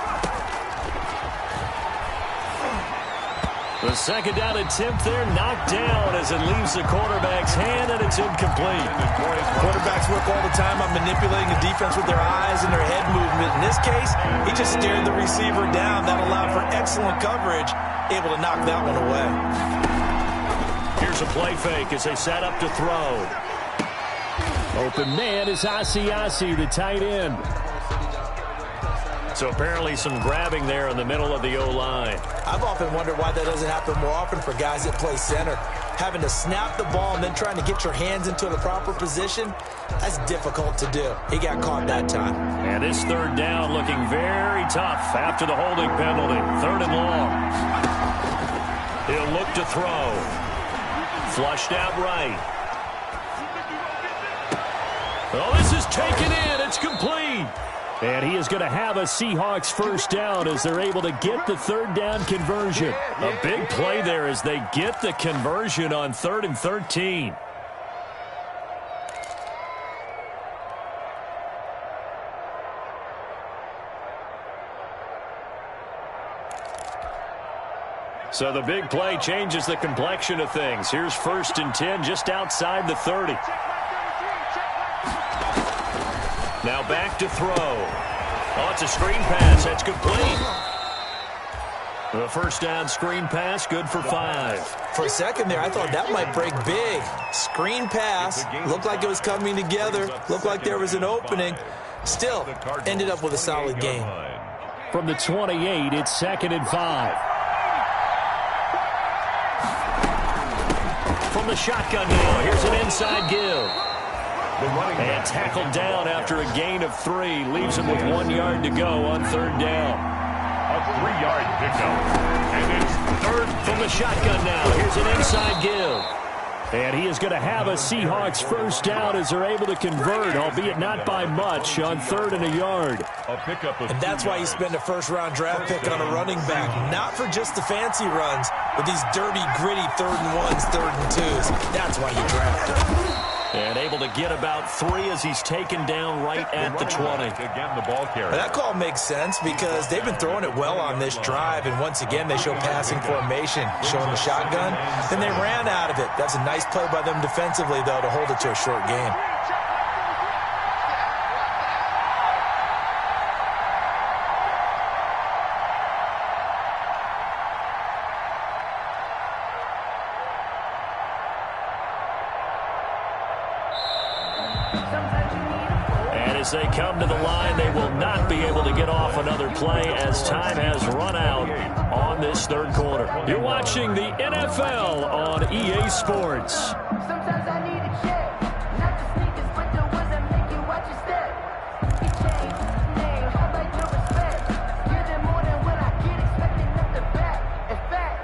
The 2nd down attempt there knocked down as it leaves the quarterback's hand, and it's incomplete. Quarterbacks work all the time on manipulating the defense with their eyes and their head movement. In this case, he just stared the receiver down. That allowed for excellent coverage, able to knock that one away. Here's a play fake as they set up to throw. Open man is Asiasi, the tight end. So apparently some grabbing there in the middle of the O-line. I've often wondered why that doesn't happen more often for guys that play center. Having to snap the ball and then trying to get your hands into the proper position, that's difficult to do. He got caught that time. And this 3rd down looking very tough after the holding penalty. 3rd and long. He'll look to throw. Flushed out right. Oh, this is taken in. It's complete. And he is going to have a Seahawks first down as they're able to get the third down conversion. A big play there as they get the conversion on 3rd and 13. So the big play changes the complexion of things. Here's 1st and 10 just outside the 30. Now back to throw. Oh, it's a screen pass. That's complete. The first down screen pass, good for 5. For a second there, I thought that might break big. Screen pass. Looked like it was coming together. Looked like there was an opening. Still, ended up with a solid game. From the 28, it's 2nd and 5. From the shotgun now, here's an inside give. And tackled down after a gain of 3. Leaves him with 1 yard to go on 3rd down. A 3-yard pickup. And it's 3rd. From the shotgun now, here's an inside give. And he is going to have a Seahawks first down as they're able to convert, albeit not by much, on 3rd and a yard. And that's why you spend a first-round draft pick on a running back. Not for just the fancy runs, but these dirty, gritty 3rd and 1s, 3rd and 2s. That's why you draft him. And able to get about 3 as he's taken down right at the 20. Again, the ball carrier. That call makes sense because they've been throwing it well on this drive, and once again they show passing formation, showing the shotgun. Then they ran out of it. That's a nice play by them defensively, though, to hold it to a short game. As they come to the line, they will not be able to get off another play as time has run out on this 3rd quarter. You're watching the NFL on EA Sports. Sometimes I need a check, not the sneakers, but the ones that make you watch your step. You change name, I like your respect. Give them more than what I get, expecting nothing back. In fact,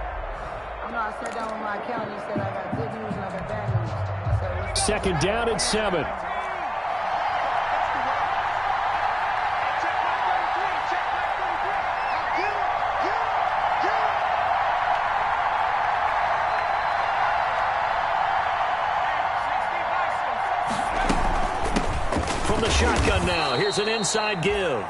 I know I sat down with my accountant, he said I got good news and I got bad news. So 2nd down and 7. Shotgun now. Here's an inside give.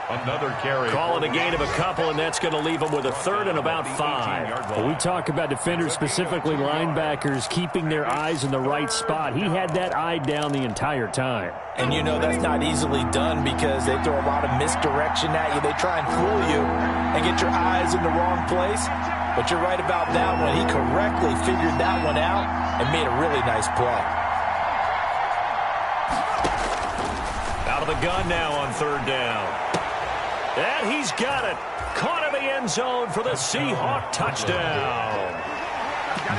Another carry. Call it a gain of a couple, and that's going to leave them with a 3rd and about 5. Well, we talk about defenders, specifically linebackers, keeping their eyes in the right spot. He had that eye down the entire time. And you know that's not easily done because they throw a lot of misdirection at you. They try and fool you and get your eyes in the wrong place. But you're right about that one. He correctly figured that one out and made a really nice play. Out of the gun now on 3rd down. And he's got it. Caught in the end zone for the Seahawk touchdown.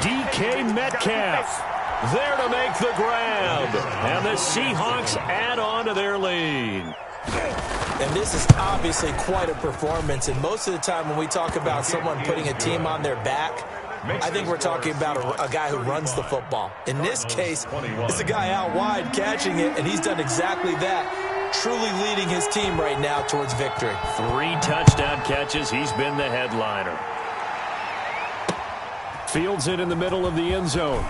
DK Metcalf there to make the grab. And the Seahawks add on to their lead. And this is obviously quite a performance. And most of the time when we talk about someone putting a team on their back, I think we're talking about a guy who runs the football. In this case, it's a guy out wide catching it, and he's done exactly that, truly leading his team right now towards victory. 3 touchdown catches. He's been the headliner. Fields it in the middle of the end zone.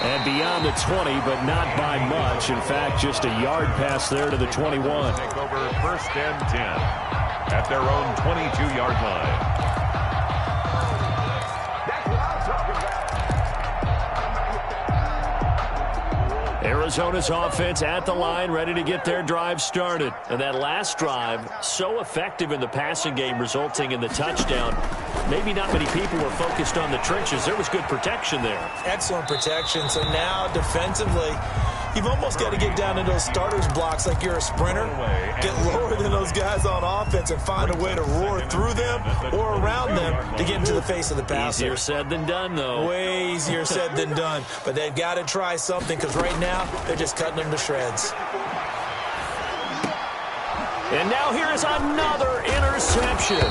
And beyond the 20, but not by much. In fact, just a yard pass there to the 21. Take over 1st and 10 at their own 22-yard line. Arizona's offense at the line, ready to get their drive started. And that last drive, so effective in the passing game, resulting in the touchdown. Maybe not many people were focused on the trenches. There was good protection there. Excellent protection. So now defensively, you've almost got to get down into those starters blocks like you're a sprinter. Get lower than those guys on offense and find a way to roar through them or around them to get into the face of the passer. Easier said than done, though. Way easier said than done. But they've got to try something because right now they're just cutting them to shreds. And now here is another interception.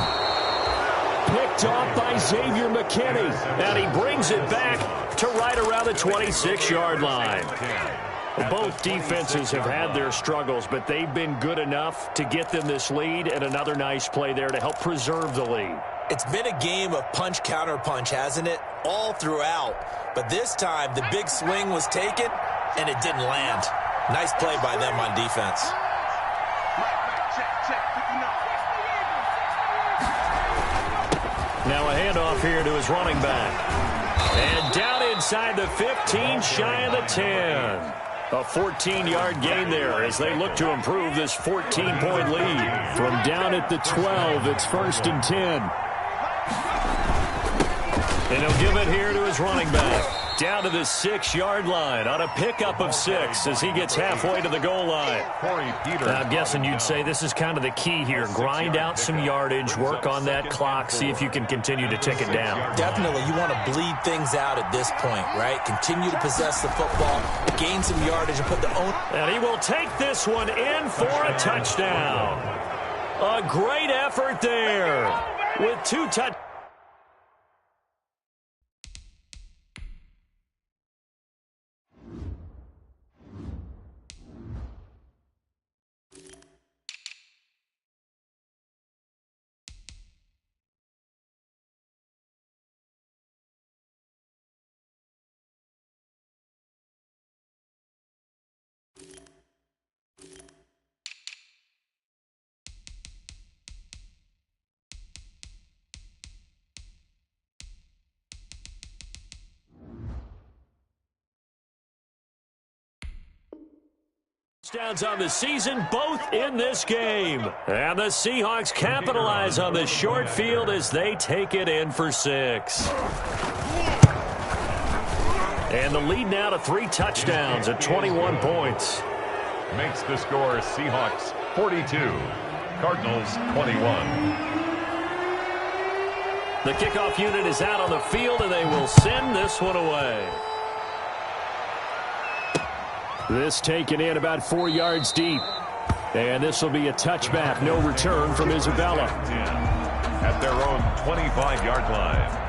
Picked off by Xavier McKinney. And he brings it back to right around the 26-yard line. Both defenses have had their struggles, but they've been good enough to get them this lead, and another nice play there to help preserve the lead. It's been a game of punch-counter-punch, hasn't it? All throughout. But this time, the big swing was taken, and it didn't land. Nice play by them on defense. Now a handoff here to his running back. And down inside the 15, shy of the 10. A 14-yard gain there as they look to improve this 14-point lead. From down at the 12, it's 1st and 10. And he'll give it here to his running back. Down to the 6-yard line on a pickup of 6 as he gets halfway to the goal line. I'm guessing you'd say this is kind of the key here. Grind out some yardage, work on that clock, see if you can continue to tick it down. Definitely, you want to bleed things out at this point, right? Continue to possess the football, gain some yardage, and put the own. And he will take this one in for a touchdown. A great effort there with 2 touchdowns. Touchdowns on the season, both in this game. And the Seahawks capitalize on the short field as they take it in for 6. And the lead now to 3 touchdowns at 21 points. Makes the score Seahawks 42, Cardinals 21. The kickoff unit is out on the field, and they will send this one away. This taken in about 4 yards deep. And this will be a touchback. No return from Isabella. At their own 25-yard line.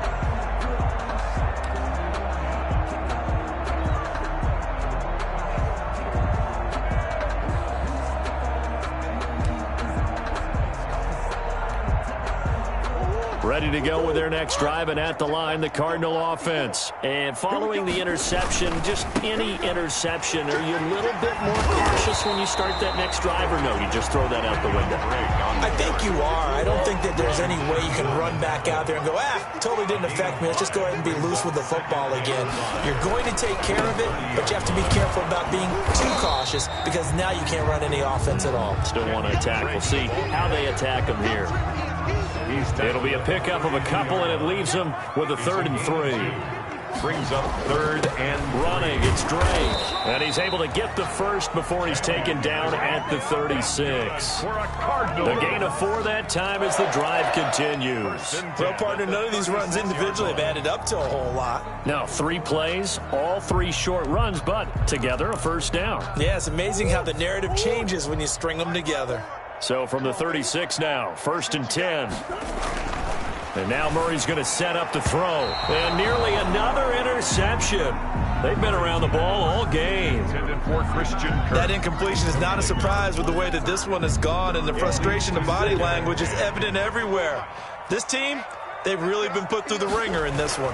Ready to go with their next drive, and at the line, the Cardinal offense. And following the interception, just any interception, are you a little bit more cautious when you start that next drive, or no, you just throw that out the window? I think you are. I don't think that there's any way you can run back out there and go, totally didn't affect me. Let's just go ahead and be loose with the football again. You're going to take care of it, but you have to be careful about being too cautious because now you can't run any offense at all. Still want to attack. We'll see how they attack them here. It'll be a pickup of a couple, and it leaves them with a 3rd and 3. Brings up 3rd and running. It's Drake. And he's able to get the first before he's taken down at the 36. The gain of 4 that time as the drive continues. Well, partner, none of these runs individually have added up to a whole lot. Now, 3 plays, all 3 short runs, but together a first down. Yeah, it's amazing how the narrative changes when you string them together. So from the 36 now, 1st and 10. And now Murray's going to set up the throw. And nearly another interception. They've been around the ball all game. That incompletion is not a surprise with the way that this one has gone, and the frustration of body language is evident everywhere. This team, they've really been put through the ringer in this one.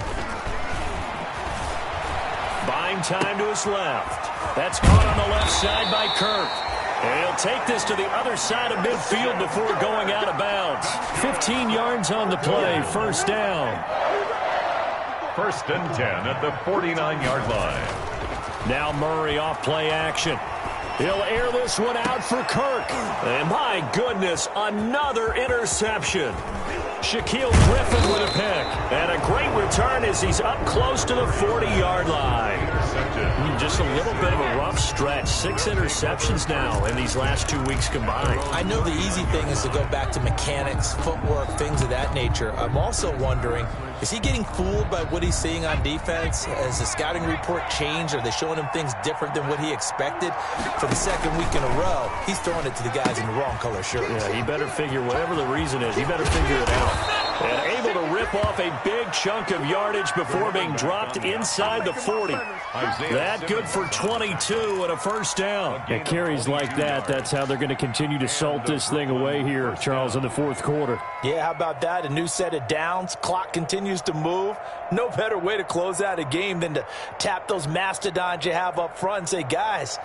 Buying time to his left. That's caught on the left side by Kirk. And he'll take this to the other side of midfield before going out of bounds. 15 yards on the play, first down. 1st and 10 at the 49-yard line. Now Murray off play action. He'll air this one out for Kirk. And my goodness, another interception. Shaquille Griffin with a pick. And a great return as he's up close to the 40-yard line. Just a little bit of a rough stretch. 6 interceptions now in these last 2 weeks combined. I know the easy thing is to go back to mechanics, footwork, things of that nature. I'm also wondering, is he getting fooled by what he's seeing on defense? Has the scouting report changed? Are they showing him things different than what he expected? For the 2nd week in a row, he's throwing it to the guys in the wrong color shirts. Yeah, he better figure, whatever the reason is, he better figure it out. And able to rip off a big chunk of yardage before being dropped inside the 40. That good for 22 and a first down. Yeah, carries like that, that's how they're going to continue to salt this thing away here, Charles, in the fourth quarter. Yeah, how about that? A new set of downs. Clock continues to move. No better way to close out a game than to tap those mastodons you have up front and say, guys,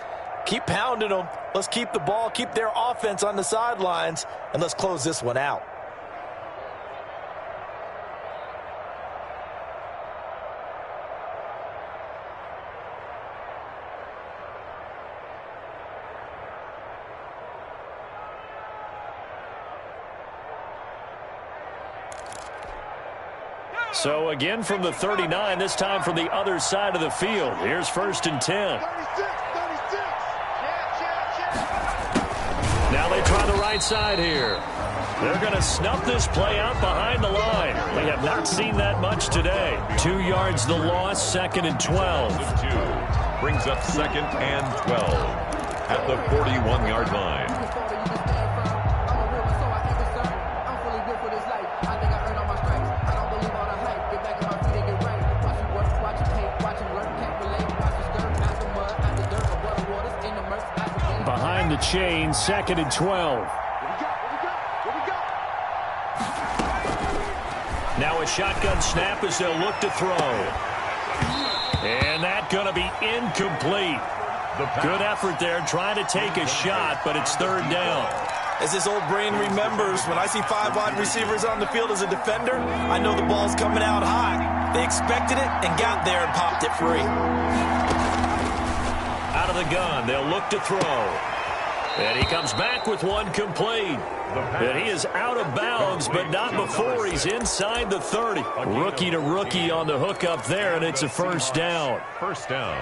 keep pounding them. Let's keep the ball, keep their offense on the sidelines, and let's close this one out. So again from the 39, this time from the other side of the field. Here's 1st and 10. Now they try the right side here. They're going to snuff this play out behind the line. We have not seen that much today. 2 yards the loss, 2nd and 12. Brings up 2nd and 12 at the 41-yard line. Behind the chain, 2nd and 12. Now a shotgun snap as they'll look to throw. And that's going to be incomplete. Good effort there trying to take a shot, but it's 3rd down. As this old brain remembers, when I see 5 wide receivers on the field as a defender, I know the ball's coming out high. They expected it and got there and popped it free. Out of the gun, they'll look to throw. And he comes back with one complete. And he is out of bounds, but not before he's inside the 30. Rookie to rookie on the hook up there, and it's a first down. First down.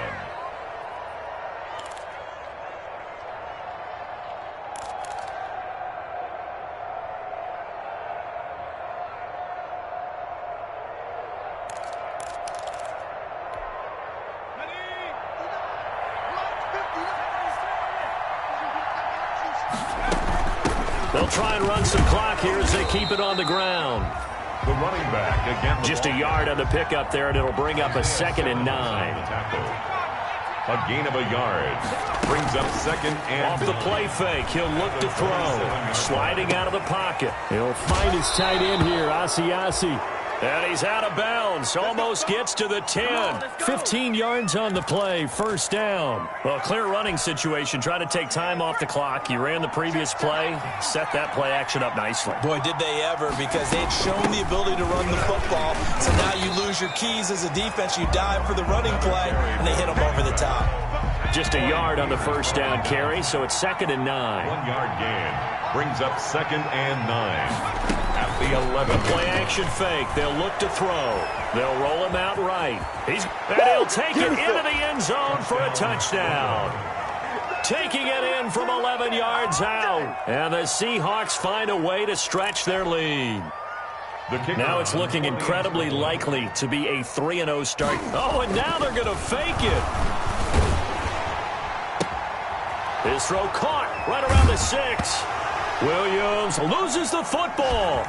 They'll try and run some clock here as they keep it on the ground. The running back again. Just a yard on the pickup there, and it'll bring up a 2nd and 9. A gain of a yard. Brings up 2nd and Off the play fake, he'll look to throw. Sliding out of the pocket. He'll find his tight end here, Asiasi. And he's out of bounds. Almost gets to the 10. 15 yards on the play, first down. Well, clear running situation. Try to take time off the clock. You ran the previous play. Set that play action up nicely. Boy, did they ever, because they'd shown the ability to run the football. So now you lose your keys as a defense. You dive for the running play, and they hit them over the top. Just a yard on the first down carry, so it's 2nd and 9. 1 yard gain. Brings up 2nd and 9. At the 11. Play action fake. They'll look to throw. They'll roll him out right. And he'll take it into the end zone for a touchdown. Taking it in from 11 yards out. And the Seahawks find a way to stretch their lead. Now it's looking incredibly likely to be a 3-0 start. Oh, and now they're going to fake it. His throw caught right around the 6. Williams loses the football.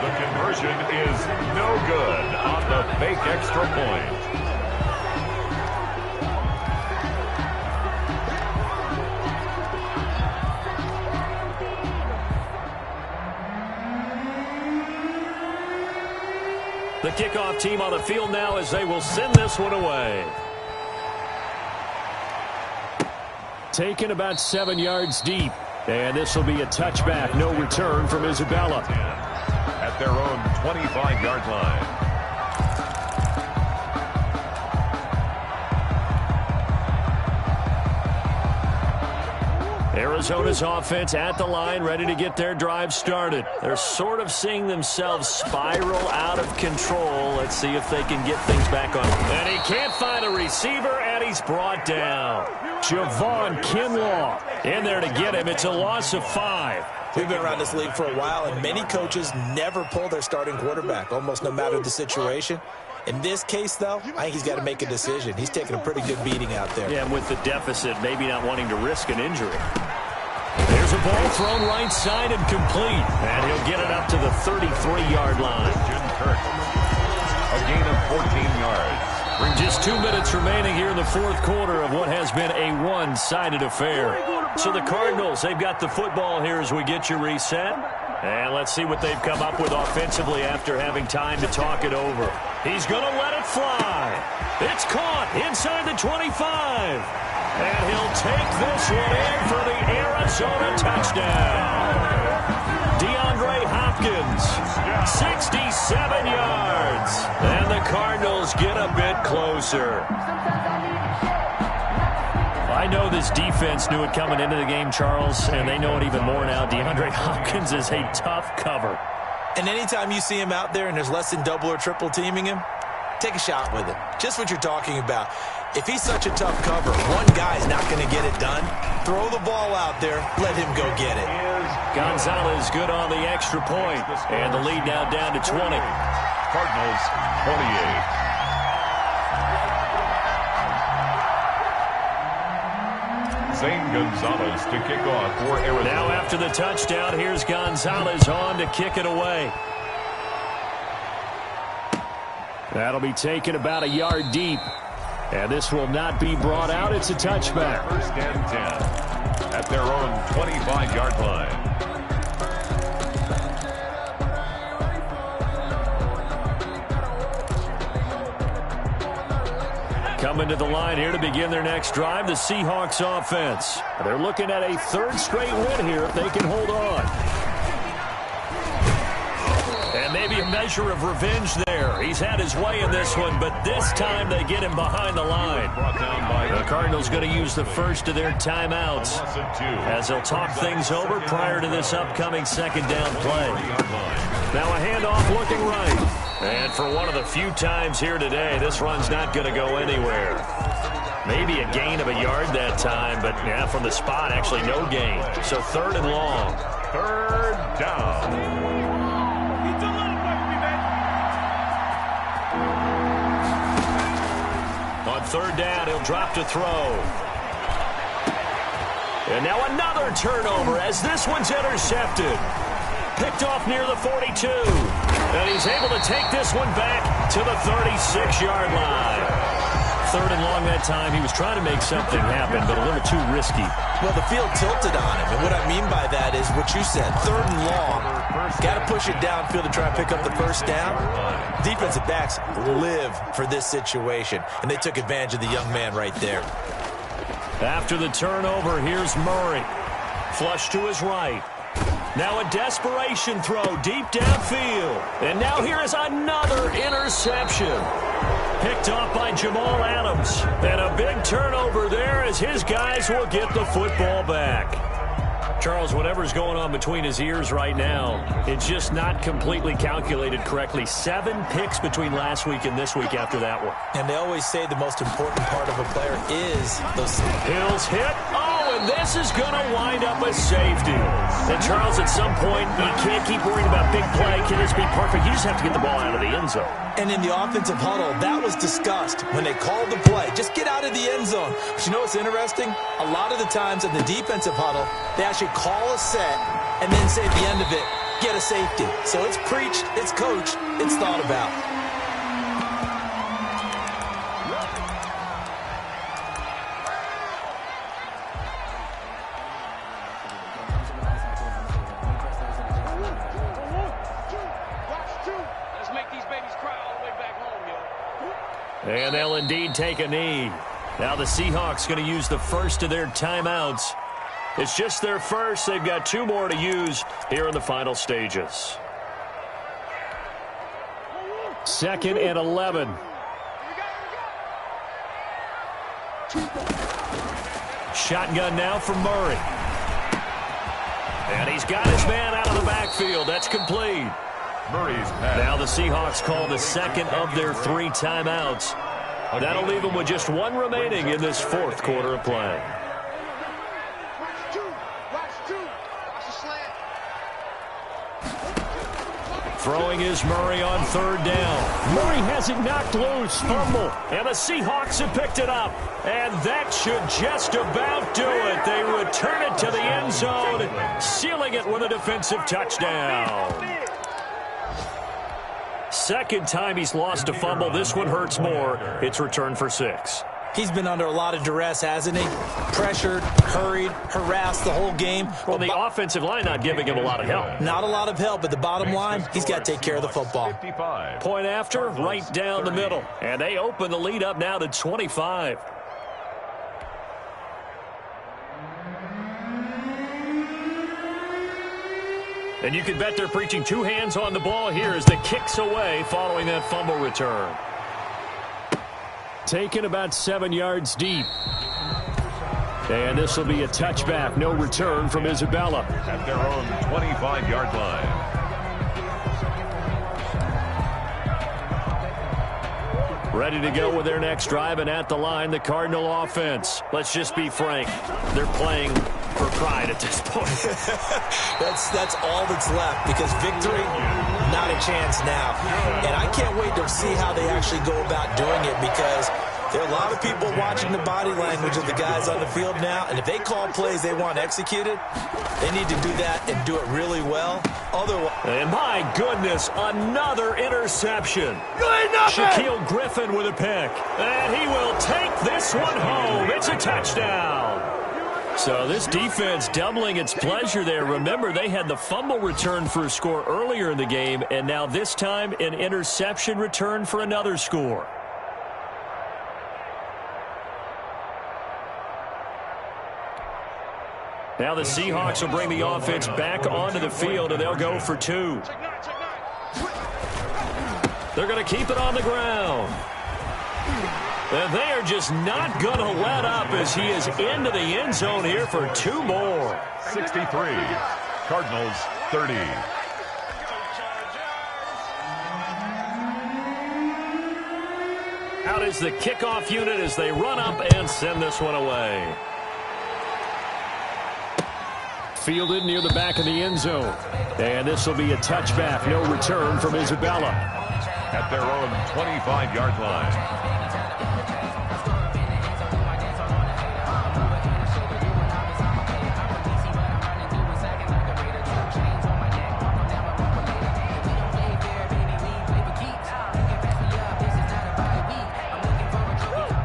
The conversion is no good on the fake extra point. The kickoff team on the field now as they will send this one away. Taken about 7 yards deep. And this will be a touchback. No return from Isabella. At their own 25-yard line. Arizona's offense at the line, ready to get their drive started. They're sort of seeing themselves spiral out of control. Let's see if they can get things back on. And he can't find a receiver, and he's brought down. Javon Kinlaw in there to get him. It's a loss of 5. We've been around this league for a while, and many coaches never pull their starting quarterback, almost no matter the situation. In this case, though, I think he's got to make a decision. He's taking a pretty good beating out there. Yeah, and with the deficit, maybe not wanting to risk an injury. Here's a ball thrown right side and complete. And he'll get it up to the 33-yard line. A gain of 14 yards. Just 2 minutes remaining here in the fourth quarter of what has been a one-sided affair. So the Cardinals, they've got the football here as we get you reset. And let's see what they've come up with offensively after having time to talk it over. He's going to let it fly. It's caught inside the 25. And he'll take this one in for the Arizona touchdown. DeAndre Hopkins, 67 yards. And the Cardinals get a bit closer. I know this defense knew it coming into the game, Charles, and they know it even more now. DeAndre Hopkins is a tough cover. And anytime you see him out there and there's less than double or triple teaming him, take a shot with him. Just what you're talking about. If he's such a tough cover, one guy's not going to get it done. Throw the ball out there. Let him go get it. Gonzalez good on the extra point, and the lead now down to 20. Cardinals 28. Zane Gonzalez to kick off for Arizona. Now after the touchdown, here's Gonzalez on to kick it away. That'll be taken about a yard deep. And this will not be brought out. It's a touchback. First and 10 at their own 25-yard line. Coming to the line here to begin their next drive, the Seahawks offense. They're looking at a third straight win here if they can hold on. And maybe a measure of revenge there. He's had his way in this one, but this time they get him behind the line. The Cardinals going to use the first of their timeouts as they'll talk things over prior to this upcoming second down play. Now a handoff looking right. And for one of the few times here today, this run's not going to go anywhere. Maybe a gain of a yard that time, but yeah, from the spot, actually no gain. So third and long. Third down. On third down, he'll drop to throw. And now another turnover as this one's intercepted. Picked off near the 42. And he's able to take this one back to the 36-yard line. Third and long that time. He was trying to make something happen, but a little too risky. Well, the field tilted on him. And what I mean by that is what you said. Third and long. Got to push it downfield to try and pick up the first down. Defensive backs live for this situation. And they took advantage of the young man right there. After the turnover, here's Murray. Flush to his right. Now a desperation throw deep downfield. And now here is another interception. Picked off by Jamal Adams. And a big turnover there as his guys will get the football back. Charles, whatever's going on between his ears right now, it's just not completely calculated correctly. 7 picks between last week and this week after that one. And they always say the most important part of a player is those... Hills hit. Oh, and this is going to wind up a safety. And Charles, at some point, you can't keep worrying about big play. Can this be perfect? You just have to get the ball out of the end zone. And in the offensive huddle, that was discussed when they called the play. Just get out of the end zone. But you know what's interesting? A lot of the times in the defensive huddle, they actually call a set and then say at the end of it, get a safety. So it's preached, it's coached, it's thought about. And they'll indeed take a knee. Now the Seahawks going to use the first of their timeouts. It's just their first. They've got 2 more to use here in the final stages. 2nd and 11. Shotgun now for Murray. And he's got his man out of the backfield. That's complete. Murray's pass. Now the Seahawks call the second of their 3 timeouts. That'll leave them with just 1 remaining in this fourth quarter of play. Throwing is Murray on third down. Murray has it knocked loose. Fumble. And the Seahawks have picked it up. And that should just about do it. They return it to the end zone, sealing it with a defensive touchdown. Second time he's lost a fumble. This one hurts more. It's returned for 6. He's been under a lot of duress, hasn't he? Pressured, hurried, harassed the whole game. Well, the offensive line not giving him a lot of help. Not a lot of help, but the bottom line, he's got to take care of the football. Point after, right down the middle. And they open the lead up now to 25. And you can bet they're preaching 2 hands on the ball here as the kick's away following that fumble return. Taken about 7 yards deep. And this will be a touchback. No return from Isabella. At their own 25-yard line. Ready to go with their next drive, and at the line, the Cardinal offense. Let's just be frank. They're playing for pride at this point. That's all that's left, because victory, not a chance now. And I can't wait to see how they actually go about doing it, because there are a lot of people watching the body language of the guys on the field now, and if they call plays they want executed, they need to do that and do it really well. Otherwise, and my goodness, another interception. Shaquille Griffin with a pick. And he will take this one home. It's a touchdown. So this defense doubling its pleasure there. Remember, they had the fumble return for a score earlier in the game, and now this time an interception return for another score. Now the Seahawks will bring the offense back onto the field, and they'll go for 2. They're going to keep it on the ground. And they are just not going to let up as he is into the end zone here for 2 more. 63. Cardinals 30. Out is the kickoff unit as they run up and send this one away. Fielded near the back of the end zone. And this will be a touchback. No return from Isabella. At their own 25-yard line.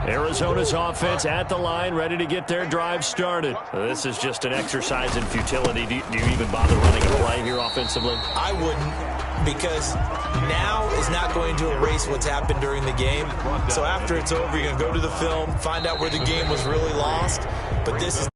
Arizona's offense at the line, ready to get their drive started. This is just an exercise in futility. Do you even bother running a play here offensively? I wouldn't, because now is not going to erase what's happened during the game. So after it's over, you're going to go to the film, find out where the game was really lost. But this is